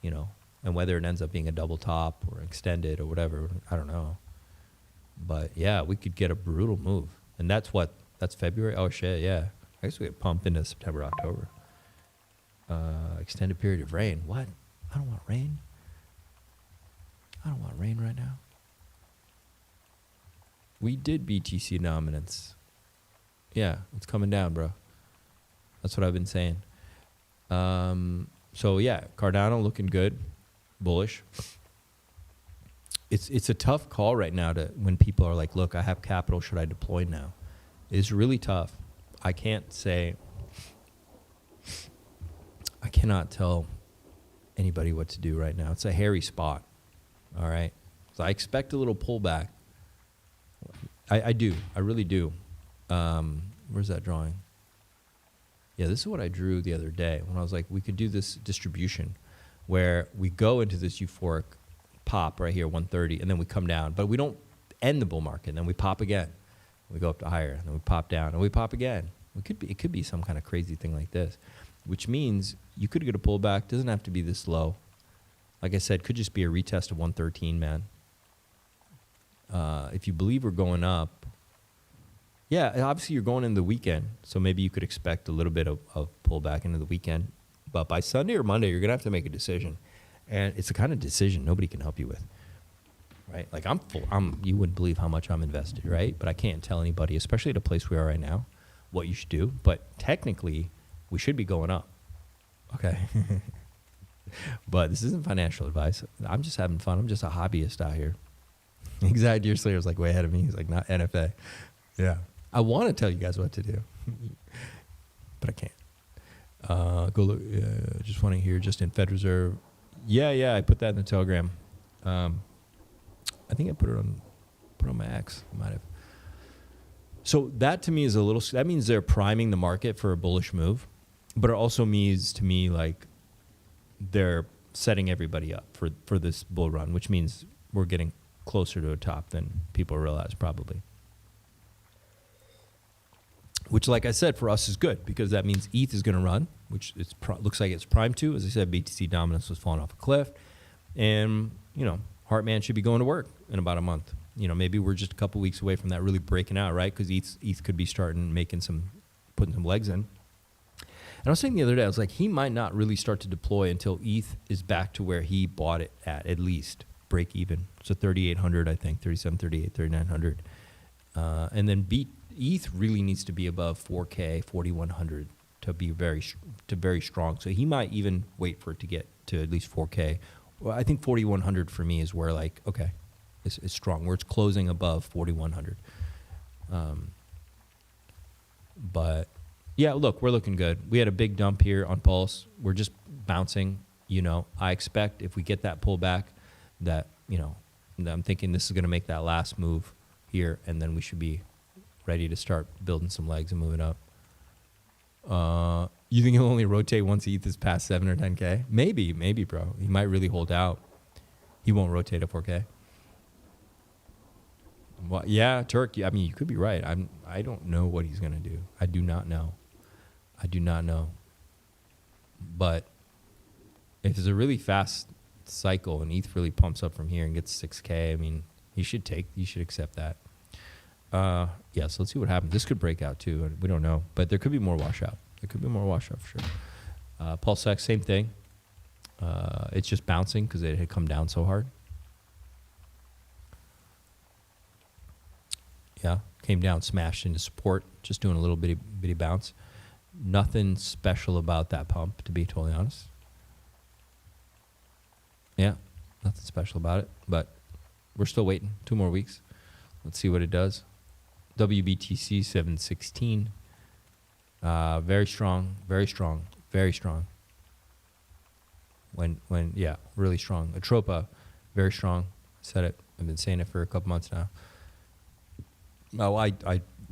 you know, and whether it ends up being a double top or extended or whatever, I don't know. But yeah, we could get a brutal move. And that's February? Oh shit, yeah. I guess we get pumped into September, October. Extended period of rain. What? I don't want rain. I don't want rain right now. We did BTC dominance. Yeah, it's coming down, bro. That's what I've been saying. So yeah, Cardano looking good, bullish. It's a tough call right now when people are like, look, I have capital, should I deploy now? It's really tough. I cannot tell anybody what to do right now. It's a hairy spot. All right. So I expect a little pullback. I do. I really do. Where's that drawing? Yeah, this is what I drew the other day when I was like, we could do this distribution where we go into this euphoric pop right here, 130, and then we come down. But we don't end the bull market, and then we pop again. We go up to higher, and then we pop down, and we pop again. It could be some kind of crazy thing like this, which means you could get a pullback. Doesn't have to be this low. Like I said, could just be a retest of 113, man. If you believe we're going up, yeah, obviously you're going into the weekend, so maybe you could expect a little bit of pullback into the weekend. But by Sunday or Monday, you're going to have to make a decision. And it's the kind of decision nobody can help you with, right? Like you wouldn't believe how much I'm invested, right? But I can't tell anybody, especially at a place we are right now, what you should do. But technically, we should be going up, okay? But this isn't financial advice. I'm just having fun. I'm just a hobbyist out here. Exactly. Deerslayer is like way ahead of me. He's like, not NFA. Yeah. I want to tell you guys what to do, but I can't. Go look. Just want to hear just in Fed Reserve. Yeah. I put that in the Telegram. I think I put it on my X. I might have. So that to me is that means they're priming the market for a bullish move, but it also means to me like they're setting everybody up for this bull run, which means we're getting closer to a top than people realize probably. Which, like I said, for us is good because that means ETH is going to run, which looks like it's primed to. As I said, BTC dominance was falling off a cliff. And, Heartman should be going to work in about a month. Maybe we're just a couple weeks away from that really breaking out, right? Because ETH could be starting putting some legs in. And I was saying the other day, I was like, he might not really start to deploy until ETH is back to where he bought it at least, break even. So 3,800, I think, 37, 38, 3,900. And then ETH really needs to be above 4K, 4,100 to be very strong. So he might even wait for it to get to at least 4K. Well, I think 4,100 for me is where like, okay, it's strong, where it's closing above 4,100. But yeah, look, we're looking good. We had a big dump here on Pulse. We're just bouncing, I expect if we get that pullback that, I'm thinking this is going to make that last move here, and then we should be ready to start building some legs and moving up. You think he'll only rotate once ETH is past 7 or 10K? Maybe, bro. He might really hold out. He won't rotate at 4K. Well, yeah, Turk. I mean, you could be right. I don't know what he's gonna do. I do not know. But if it's a really fast cycle and ETH really pumps up from here and gets 6K, I mean, you should accept that. Yeah, so let's see what happens. This could break out too. We don't know, but there could be more washout. For sure. PulseX, same thing. It's just bouncing because it had come down so hard. Yeah, came down, smashed into support, just doing a little bitty bounce. Nothing special about that pump, to be totally honest. Yeah, nothing special about it, but we're still waiting. 2 more weeks. Let's see what it does. WBTC 716. Very strong. Yeah, really strong. Atropa, very strong. Said it. I've been saying it for a couple months now. Oh, I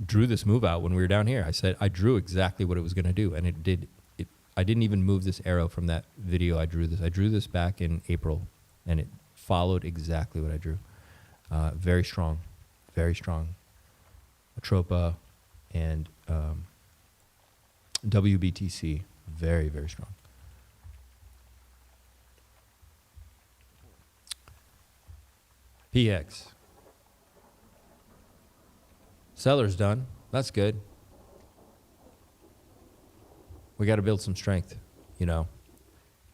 drew this move out when we were down here. I said I drew exactly what it was going to do, and it did. I didn't even move this arrow from that video. I drew this back in April, and it followed exactly what I drew. Very strong. Atropa and WBTC, very strong. PX. Seller's done. That's good. We got to build some strength, you know.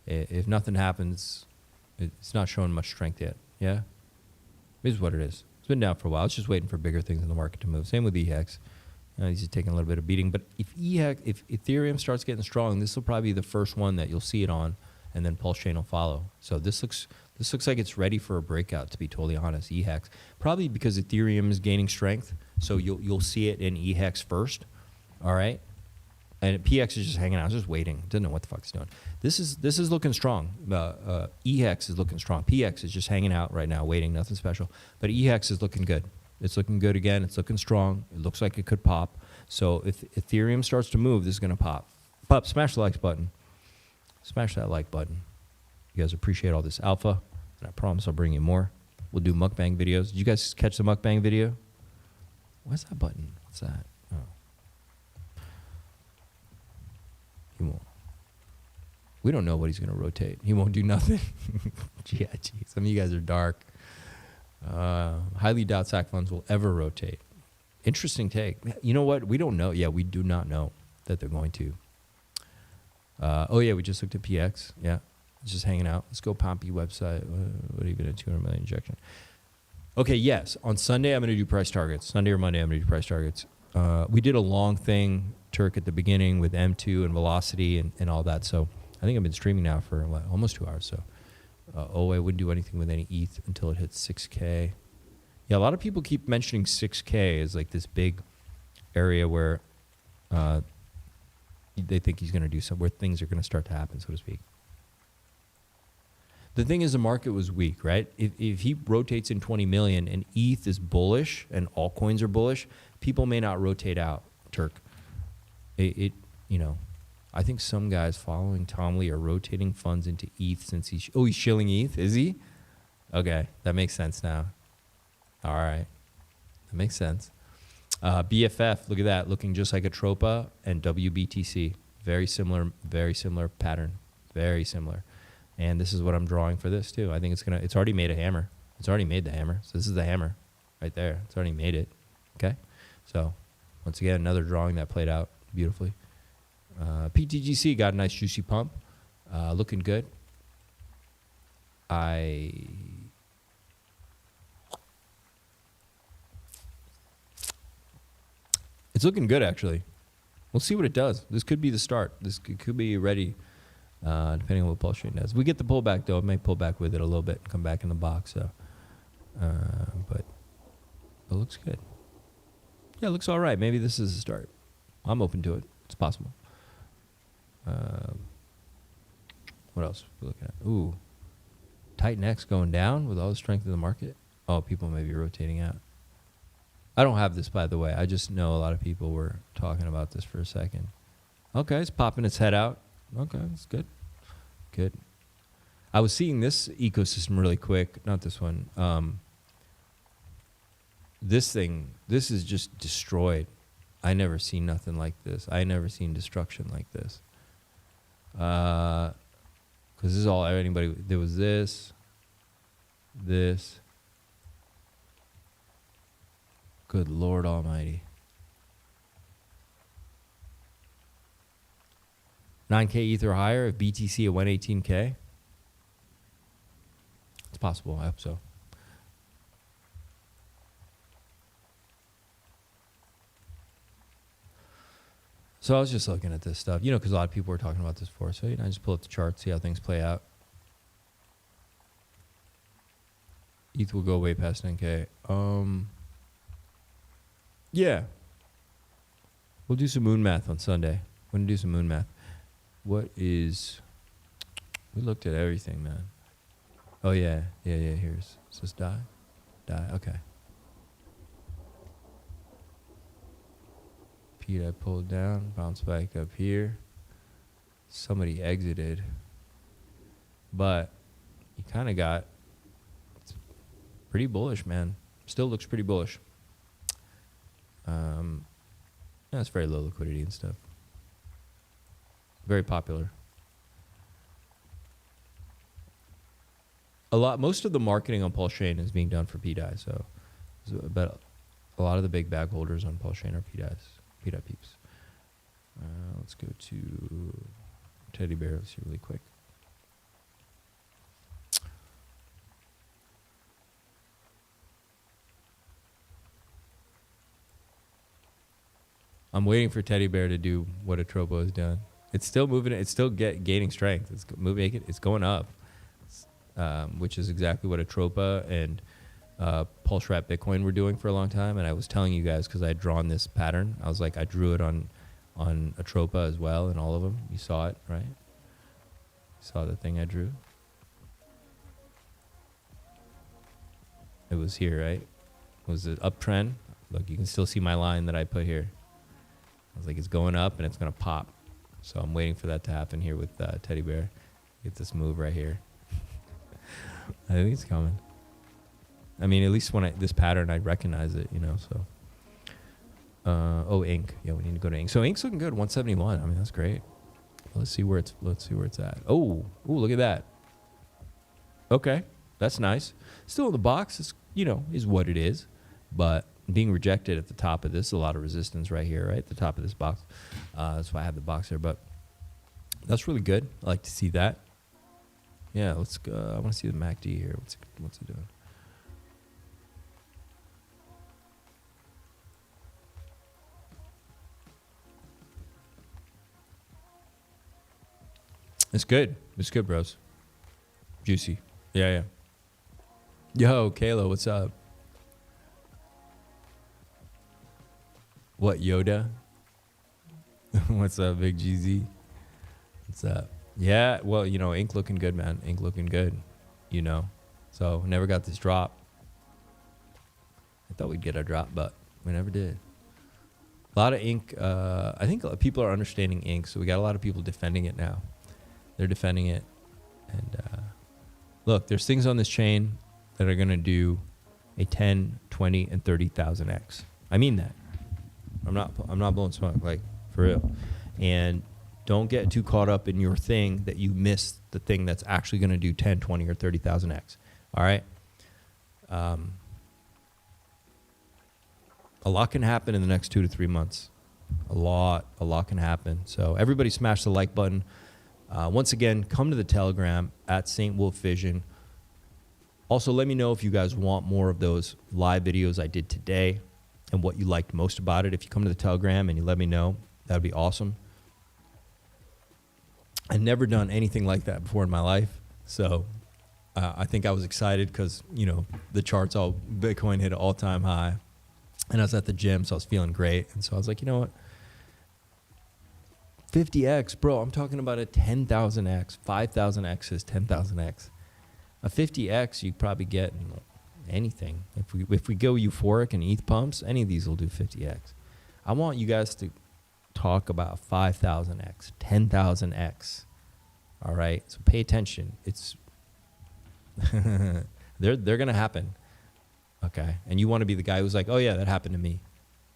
If nothing happens, it's not showing much strength yet. Yeah? It is what it is. It's been down for a while. It's just waiting for bigger things in the market to move. Same with EHEX. He's just taking a little bit of beating. But if Ethereum starts getting strong, this will probably be the first one that you'll see it on, and then PulseChain will follow. So this looks like it's ready for a breakout, to be totally honest. EHEX. Probably because Ethereum is gaining strength, so you'll see it in EHEX first. All right? And PX is just hanging out, just waiting. Doesn't know what the fuck it's doing. This is looking strong. EHEX is looking strong. PX is just hanging out right now, waiting. Nothing special. But EHEX is looking good. It's looking good again. It's looking strong. It looks like it could pop. So if Ethereum starts to move, this is going to pop. Pop, smash the like button. Smash that like button. You guys appreciate all this alpha, and I promise I'll bring you more. We'll do mukbang videos. Did you guys catch the mukbang video? What's that button? What's that? Oh. He won't. We don't know what he's going to rotate. He won't do nothing. Yeah, geez. Some of you guys are dark. Highly doubt SAC funds will ever rotate. Interesting take. You know what? We don't know. Yeah, we do not know that they're going to. Oh, yeah, we just looked at PX. Yeah, it's just hanging out. Let's go Pompey website. What even a 200 million injection? Okay, yes. On Sunday, I'm going to do price targets. Sunday or Monday, I'm going to do price targets. We did a long thing, Turk, at the beginning with M2 and Velocity and all that. So I think I've been streaming now for almost 2 hours. So I wouldn't do anything with any ETH until it hits 6K. Yeah, a lot of people keep mentioning 6K as like this big area where they think he's going to do something, where things are going to start to happen, so to speak. The thing is, the market was weak, right? If he rotates in 20 million and ETH is bullish and altcoins are bullish, people may not rotate out, Turk. You know, I think some guys following Tom Lee are rotating funds into ETH since he's shilling ETH, is he? Okay, that makes sense now. All right, that makes sense. BFF, look at that, looking just like Atropa and WBTC. Very similar pattern, very similar. And this is what I'm drawing for this too. I think it's already made a hammer. It's already made the hammer. So this is the hammer right there. It's already made it. Okay. So once again, another drawing that played out beautifully. PTGC got a nice juicy pump. Looking good. It's looking good, actually. We'll see what it does. This could be the start. This could be ready, depending on what PulseChain does. We get the pullback, though. It may pull back with it a little bit and come back in the box. So, but it looks good. Yeah, it looks all right. Maybe this is the start. I'm open to it. It's possible. What else are we looking at? Ooh. Titan X going down with all the strength of the market. Oh, people may be rotating out. I don't have this, by the way. I just know a lot of people were talking about this for a second. Okay, it's popping its head out. Okay, that's good. Good. I was seeing this ecosystem really quick. Not this one. This is just destroyed. I never seen nothing like this. I never seen destruction like this. Because this is all anybody. There was this. Good Lord Almighty. 9K ETH or higher, if BTC at 118K. It's possible. I hope so. So I was just looking at this stuff, you know, because a lot of people were talking about this before. So, you know, I just pull up the chart, see how things play out. ETH will go way past 10K. Yeah. We'll do some moon math on Sunday. We're going to do some moon math. We looked at everything, man. Oh, yeah. Here's, is this die? Okay. Pete, I pulled down, bounced back up here. Somebody exited. But you kind of got, it's pretty bullish, man. Still looks pretty bullish. Yeah, it's very low liquidity and stuff. Very popular. Most of the marketing on PulseChain is being done for PDI, so about A lot of the big bag holders on PulseChain are PDAP peeps. Let's go to Teddy Bear. Let's see really quick. I'm waiting for Teddy Bear to do what Atropa has done. It's still moving. It's still gaining strength. It's moving. It's going up, which is exactly what Atropa and Pulse Wrap Bitcoin were doing for a long time. And I was telling you guys because I had drawn this pattern. I was like, I drew it on Atropa as well, and all of them. You saw it, right? You saw the thing I drew. It was here, right? It was an uptrend. Look, you can still see my line that I put here. I was like, it's going up and it's going to pop. So I'm waiting for that to happen here with Teddy Bear. Get this move right here. I think it's coming. I mean, at least when this pattern, I recognize it, you know, so. Oh, ink. Yeah, we need to go to ink. So ink's looking good, 171. I mean, that's great. Let's see where it's at. Oh, look at that. Okay, that's nice. Still in the box, is what it is, but being rejected at the top of this, a lot of resistance right here, right at the top of this box. That's why I have the box there, but that's really good. I like to see that. Yeah, let's go. I want to see the MACD here. What's it doing? It's good. It's good, bros. Juicy. Yeah. Yo, Kayla, what's up? What, Yoda? What's up, Big GZ? What's up? Yeah, well, ink looking good, man. Ink looking good, So, never got this drop. I thought we'd get a drop, but we never did. A lot of ink. I think people are understanding ink, so we got a lot of people defending it now. They're defending it. And look, there's things on this chain that are going to do a 10, 20, and 30,000x. I mean that. I'm not blowing smoke, like, for real. And don't get too caught up in your thing that you miss the thing that's actually going to do 10, 20, or 30,000x. All right? A lot can happen in the next 2 to 3 months. A lot can happen. So everybody smash the like button. Once again, come to the Telegram at St. Wolf Vision. Also, let me know if you guys want more of those live videos I did today and what you liked most about it. If you come to the Telegram and you let me know, that would be awesome. I've never done anything like that before in my life. So I think I was excited because, the charts, Bitcoin hit an all-time high. And I was at the gym, so I was feeling great. And so I was like, you know what? 50x, bro, I'm talking about a 10,000x. 5,000x is 10,000x. A 50x, you probably get anything. If we go euphoric and ETH pumps, any of these will do 50x. I want you guys to talk about 5,000x, 10,000x. All right? So pay attention. It's they're going to happen. Okay? And you want to be the guy who's like, oh, yeah, that happened to me.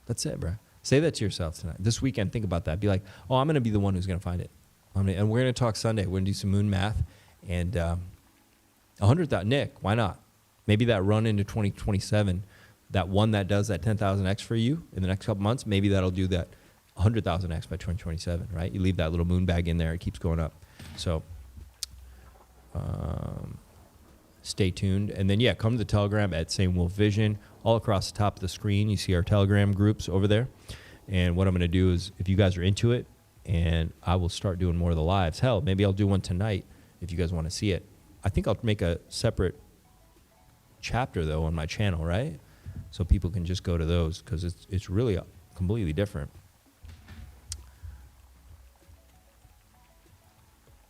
That's it, bro. Say that to yourself tonight. This weekend, think about that. Be like, oh, I'm going to be the one who's going to find it. And we're going to talk Sunday. We're going to do some moon math. And 100,000, Nick, why not? Maybe that run into 2027, that one that does that 10,000x for you in the next couple months, maybe that'll do that 100,000x by 2027, right? You leave that little moon bag in there. It keeps going up. So stay tuned. And then, come to the Telegram at St. Wolf Vision. All across the top of the screen, you see our Telegram groups over there. And what I'm going to do is, if you guys are into it, and I will start doing more of the lives. Hell, maybe I'll do one tonight if you guys want to see it. I think I'll make a separate chapter, though, on my channel, right? So people can just go to those because it's really completely different.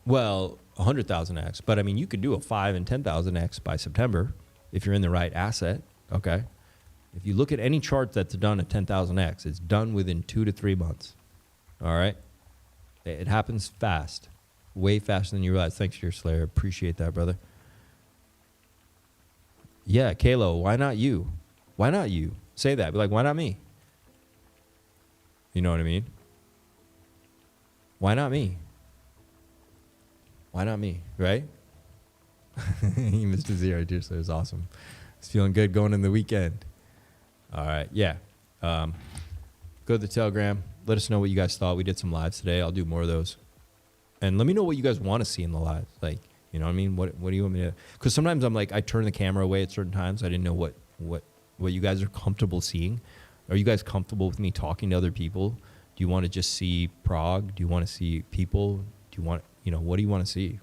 Well, 100,000x. But, I mean, you could do a 5 and 10,000x by September if you're in the right asset, okay? If you look at any chart that's done at 10,000x, it's done within 2 to 3 months, all right? It happens fast, way faster than you realize. Thanks, Deerslayer. Appreciate that, brother. Yeah, Kalo, why not you? Why not you? Say that. Be like, why not me? You know what I mean? Why not me? Why not me, right? Mr. Zero, Deerslayer is awesome. It's feeling good going in the weekend. All right. Yeah. Go to the Telegram. Let us know what you guys thought. We did some lives today. I'll do more of those. And let me know what you guys want to see in the lives. Like, you know what I mean? What do you want me to... Because sometimes I'm like, I turn the camera away at certain times. I didn't know what you guys are comfortable seeing. Are you guys comfortable with me talking to other people? Do you want to just see Prague? Do you want to see people? Do you want, you know, what do you want to see?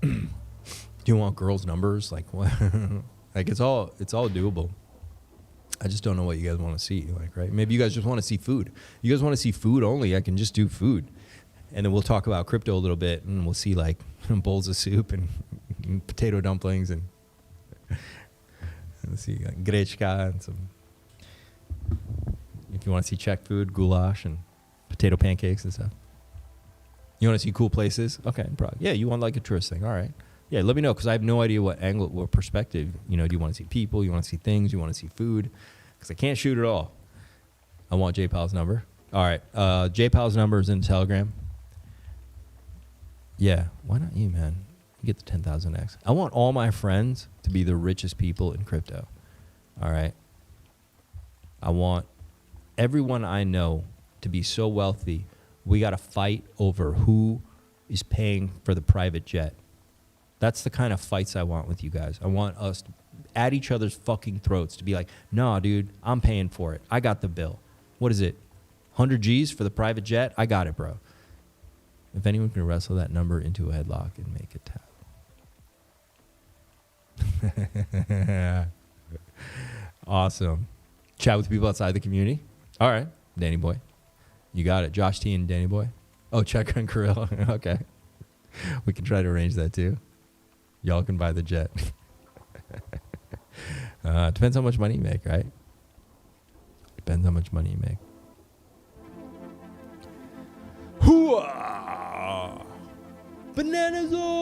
Do you want girls' numbers? Like what? Like it's all doable. I just don't know what you guys want to see. Like, right? Maybe you guys just want to see food. You guys want to see food only. I can just do food. And then we'll talk about crypto a little bit, and we'll see like bowls of soup and potato dumplings and let's see, like grechka and some. If you want to see Czech food, goulash and potato pancakes and stuff. You want to see cool places? Okay, Prague. Yeah, you want like a tourist thing? All right. Yeah, let me know because I have no idea what angle, what perspective. You know, do you want to see people? You want to see things? You want to see food? Because I can't shoot it all. I want J-Pal's number. All right, J-Pal's number is in the Telegram. Yeah, why not you, man? You get the 10,000x. I want all my friends to be the richest people in crypto. All right. I want everyone I know to be so wealthy. We got to fight over who is paying for the private jet. That's the kind of fights I want with you guys. I want us at each other's fucking throats to be like, nah, dude, I'm paying for it. I got the bill. What is it? 100 G's for the private jet? I got it, bro. If anyone can wrestle that number into a headlock and make it tap. Awesome. Chat with people outside the community. All right, Danny Boy. You got it. Josh T and Danny Boy. Oh, check on Kirill. Okay. We can try to arrange that too. Y'all can buy the jet. Depends how much money you make, right? Depends how much money you make. Hooah! Banana Zone!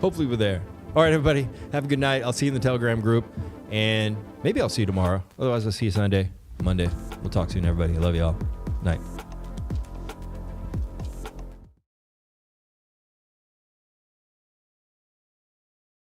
Hopefully we're there. All right, everybody. Have a good night. I'll see you in the Telegram group. And maybe I'll see you tomorrow. Otherwise, I'll see you Sunday, Monday. We'll talk soon, everybody. I love y'all. Night.